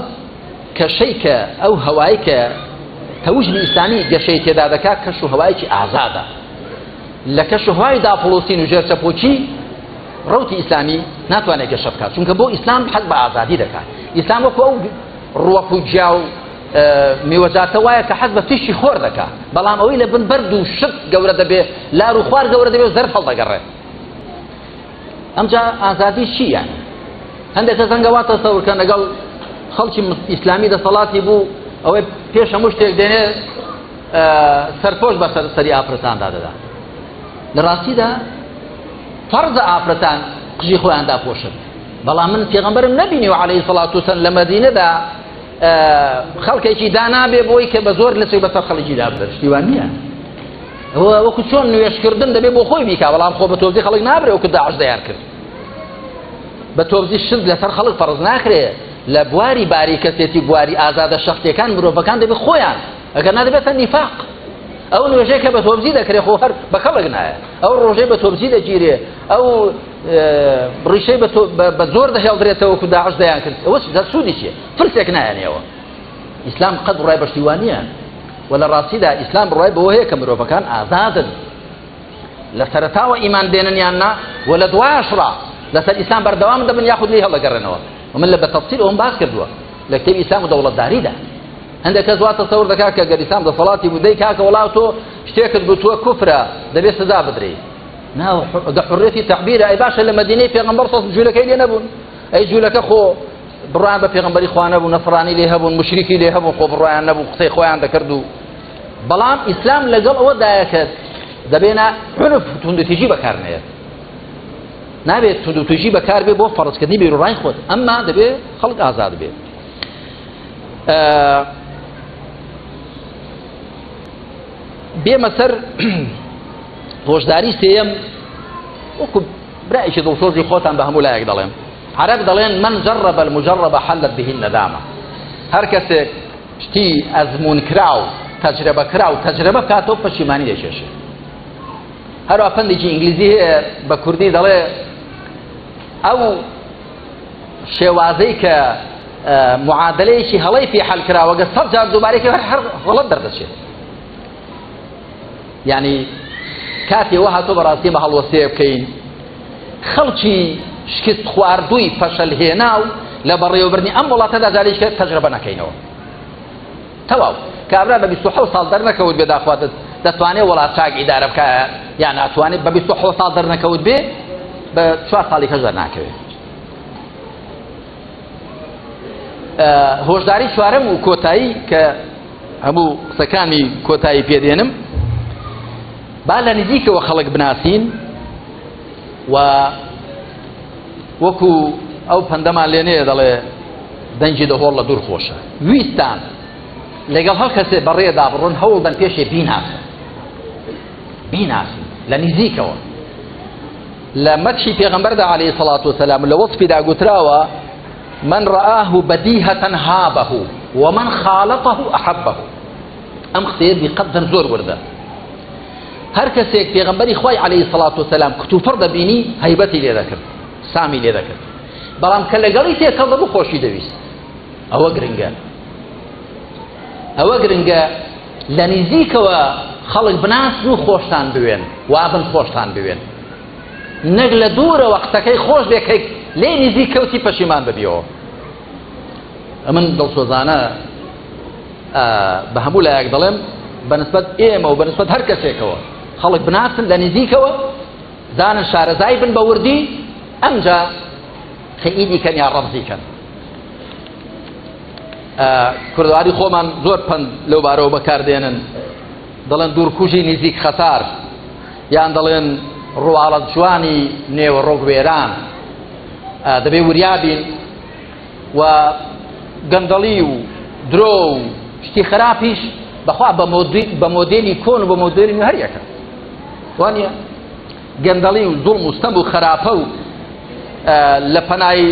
کەشەی کە ئەو هەوایی کە تەوژمی ئیسلامی گەشەی تێدا دەکات کەش و هەوایەکی ئازادە لە کەش و هەوای داپڵۆستین و ژێرچەپۆچی ڕوتی ئیسلامی ناتوانێت گەشە بکات چونکە بۆ ئیسلام حەز بە ئازادی دەکات ئیسلام وەکو ئەو ڕوەک و جیا و میوەجاتە وایە کە حەز بە تیشی خۆر دەکات بەڵام ئەوەی لە بن بەرد و شت گەورە دەبێت لار و خوار گەورە دەبێت و زەرف هەڵدەگەڕێت ئەمجا ئازادی چی یانی هەندێک کەس هەنگەوا تەسەوورکە لەگەڵ خەڵکی ئیسلامی دەسەڵاتی بوو ئەوەی پێش هەموو شتێک دێنێ سەرپۆش بە سەری ئافرەتاندا دەدا لە ڕاستیدا فەرزە ئافرەتان قژی خۆیان داپۆشن بەڵام من پێغەمبەرم نەبینی و عەلەیهی سەڵات وسەلام لە مەدینەدا خەڵکێکی دانابێ بۆی کە بە زۆر لەسێک بەسەر خەڵکی دابدەن شتیوان نییە ئەوە وەکو چۆن نوێشکردن دەبێت بۆ خۆی بیکا بەڵام خۆ بە تۆبزی خەڵک نابرێ وەکو داعش دەیار کرد بە تۆبزی شت لەسەر خەڵک فەرز ناکرێ لە بواری باریکەسێتی بواری ئازادە شەخصیەکان مرۆڤەکان دەبێت خۆیان ئەگەر نادەبێتە نیفاق ئەو نوێژەیە کە بە تۆبزی دەکرێت خۆ هەر بە خەڵک نایە ئەو ڕۆژەی بە تۆبزی دەگیرێ ئەو ڕیشەی بە زۆر دەهێڵدرێتەوە وەکو داعش دەیان کرد ئەوە سوودی چییە فرسێک نایەنێەوە ئیسلام قەت ڕای بەشتیوانیە و لە ڕاستیدا ئیسلام ڕای بەوە هەیە کە مرۆڤەکان ئازادن لە سەرەتاوە ئیمان دێننیان نا و لە دوایشڕا لەسەر ئیسلام بەردەوام دەبن یاخود لێی هەڵدەگەڕێنەوە ومن لە بەتەفسیل ئەوم باس کردووە لە کتێبی ئیسلام و دەوڵەتداریدا هەندێک کەس وا تەسەوور دەکات کە گەر ئیسلام دەسەڵاتی بوو دەی کاکە وەڵاو تۆ شتێکت گوتووە کوفرە دەبێت سزا بدرێ ناو دە حڕیەتی تەعبیرە ئەی باشە لە مەدینەی پێغەمبەر سەڵ جوولەکەی لێ نەبوون ئەی جوولەکە خۆ بڕیان بە پێغەمبەری خوا نەبوو نەسڕانی لێ هەبوون مشریکی لێ هەبوون خۆ بڕیان نەبوو قسەی خۆیان دەکرد و بەڵام ئیسلام لەگەڵ ئەوەدایە کە دەبێنە عنف توندوتیژی بەکارنێت نابێت توندوتیژی بەکار بێ بۆ فەرزکردنی بیرۆڕای خۆت ئەمما دەبێت خەڵک ئازاد بێت بێمە سەر ڕۆژداری سێیەم وەکو برایشی دڵسۆزی خۆتان بە هەموو لایەک دەڵێن عەرەب دەڵێن من جەڕەبە المجەڕەبە حەلەت بهی النەدامە هەر کەسێک شتی ئەزمون کراو تەجربە کراو تەجربە بکاتەوە پەشیمانی دەچێشێ هەروە پندێکی ئینگلیزی هەیە بە کوردی دەڵێ ئەو شێوازەی کە معادلەیەکی هەڵەی پێ حەل کراوە گە سەد جار دووبارەی هەر غەڵەت دەردەچێت یعنی کاتی ئەوە هاتۆ بەڕاستی بە هەڵوەسێ بکەین خەڵکی شکست خواردووی فەشەل هێنا و لە بەڕێوەبردنی ئەم وڵاتەدا جارێککە تەجربە نەکەینەوە تەواو کابرا بە 27 ساڵ دەرنەکەوت بێ داخوات دەتوانێت وڵات چاک ئیدارە بکە یان ناتوانێت بە 27 ساڵ دەرنەکەوت بێ بە 4 ساڵی کەش دەرناکەوێت هۆشداری چوارەم و کۆتایی کە هەموو قسەکانی کۆتایی پێدێنم با لە نزیکەوە خەڵک بناسین و وەکو ئەو پەندەمان لێنەیە دەڵێ دەنجی دەهۆڵ لە دوور خۆشە ویستان لەگەڵ هەر کەسێ بەڕێدا بڕۆن هەوڵدەن پێشێ بیناسن لە نزیکەوە لە مەدحی پێغەمبەردا عەلەیهی سەڵات وسەلام لە وەصفیدا گوتراوە من رآه بديهة هابه ومن خالطه أحبه ئەم قسەیە بیقەدەر زۆر وردە هەر کەسێک پێغەمبەری خوای عەلەیهی سەڵات وسەلام کتوفەر دەبینی هەیبەتی لێ دەکرد سامی لێ دەکرد بەڵام کە لەگەڵی تێکەڵ دەبوو خۆشی دەویست ئەوە گرنگە لە نزیکەوە خەڵک بناسن و خۆشتان بوێن وابن خۆشتان بوێن نەک لە دوورە وەقتەکەی خۆش بێکەیت لێ نزیکەوتی پەشیمان ببیەوە من دڵسۆزانە بە هەموو لایەک دەڵێم بەنسبەت ئێمە و بەنسبەت هەر کەسێکەوە خەڵک بناسن لە نزیکەوە زانن شارەزای بن بە وردی ئەمجا خەئیدی کەن یا ڕەمزی کەن کوردواری خۆمان زۆر پند لەو بارەوە بەکاردێنن دەڵێن دوورکوژی نزیک خەسار یان دەڵێن ڕواڵەت جوانی نێوە ڕۆگوێران دەبێ وریابین و گەندەڵی و درۆ و شتی خراپیش بەخوا بە مۆدێلی کۆن و بە مۆدێلی هەر یەکە وانە گەندەڵی و زوڵم و ستەمب و خراپە و لە پەنای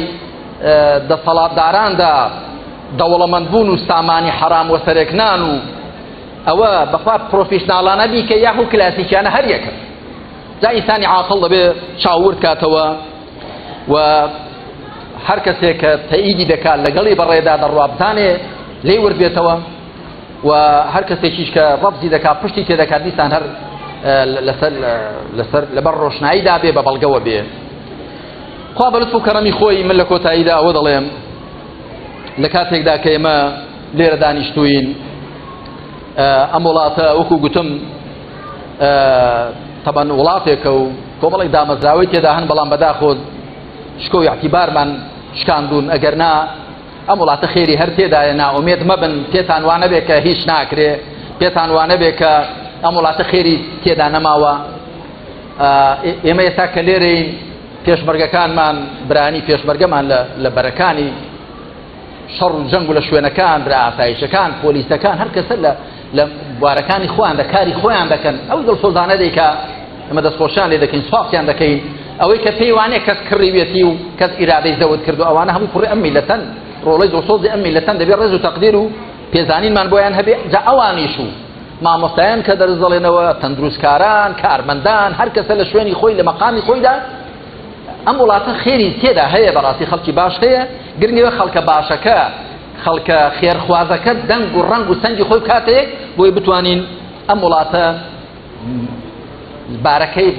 دەسەڵاتداراندا دەوڵەمەندبوون و سامانی حەرام و سەرێکنان و ئەوە بەخوا پرۆفیشناڵانە بی کە یاخو کلاسیکیانە هەر یەکە جا ئینسانی عاقڵ دەبێ چاوەڕ کاتەوە و هەر کەسێک کە تەئیدی دەکات لەگەڵی بەڕێدا دەڕوابزانێ لێی وردبێتەوە و هەر کەسێکیش کە ڕەبزی دەکات پشتی تێدەکات دیسان هەر لەبەر ڕۆشناییدا بێ بە بەڵگەوە بێ خوا بە لطف و کەڕەمی خۆی من لە کۆتاییدا ئەوە دەڵێم لە کاتێکدا کە ئێمە لێرە دانیشتوین ئەم وڵاتە وەکو گوتم تەبەن وڵاتێکە و کۆمەڵێک دامەزراوەی تێدا هەن بەڵام بەداخۆ شکۆ و اعتیبارمان شکاندون ئەگەر نا ئەم وڵاتە خێری هەر تێدایە ناومێد مەبن پێتان وانە بێ کە هیچ ناکرێ پێتان وانە بێ کە ئەم وڵاتە خێری تێدا نەماوە ئێمە ئێستا کە لێرەین پێشمەرگەکانمان برانی پێشمەرگەمان لە بەرەکانی شەڕ و جەنگ و لە شوێنەکان برا ئاسایشەکان پۆلیسەکان هەر کەسە لە بوارەکانی خۆیان کاری خۆیان دەکەن ئەو دڵسۆزانە دەیکە ئەمە دەستخۆشیان لێ دەکەین سوپاسیان دەکەین ئەوەی کە پێی وانەیە کەس کڕیوێتی و کەس ئیرادەی زەوت کردو ئەوانە هەموو کوڕی ئەم میلەتەن ڕۆڵەی دڵسۆزی ئەم میلەتەن دەبێت ڕێز و تەقدیر و پێزانینمان بۆیان هەبێ جا ئەوانیش و مامۆستایان کە دەرز دەڵێنەوە تەندروستکاران کارمەندان هەر کەسە لە شوێنی خۆی لە مەقامی خۆیدا ئەم وڵاتە خێری تێدا هەیە بەڕاستی خەڵکی باش هەیە گرنگەوە خەڵکە باشەکە خەڵکە خێرخوازەکە دەنگ و ڕەنگ و سەنگی خۆی کاتێک بۆی بتوانین ئەم وڵاتە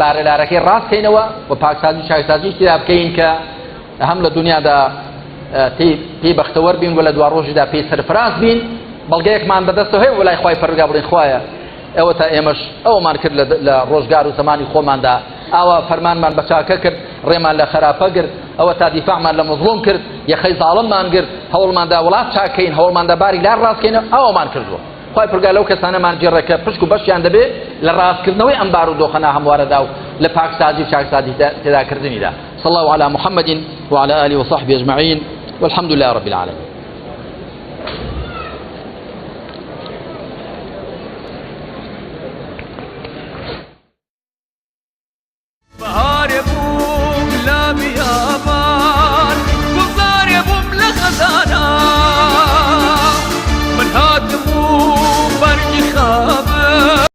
بارەلارەکەی ڕاستکەینەوە و پاکسازی چاکسازی تێدا بکەین کە هەم لە دنیادا پێی بەختەوەر بین و لە دوا ڕۆژیدا پێی سەرفراز بین بەڵگەیەکمان بەدەستەوە هەیە وەلای خوای پەروەردگار بڵێن خوایە ئەوە تا ئێمەش ئەومان کرد لە ڕۆژگار و زمانی خۆماندا ئاوا فەرمانمان بە چاکە کرد ڕێمان لە خراپە گرت ئەوە تا دیفاعمان لە مەظلوم کرد یەخەی زاڵممان گرت هەوڵماندا وڵات چاکەین هەوڵماندا باری لار ڕاستکەینەوە ئەوەمان کردووە خوای پەروەردگار لەو کەسانەمان جێڕێکە پشک و بەشیان دەبێت لە ڕاستکردنەوەی ئەم بار و دۆخەنا هەموارەدا و لە پاکسازی و چاکسازی تێداکردنیدا صلى الله على محمد وعلى آله وصحبه أجمعين والحمد لله رب العالمين. من هاتمو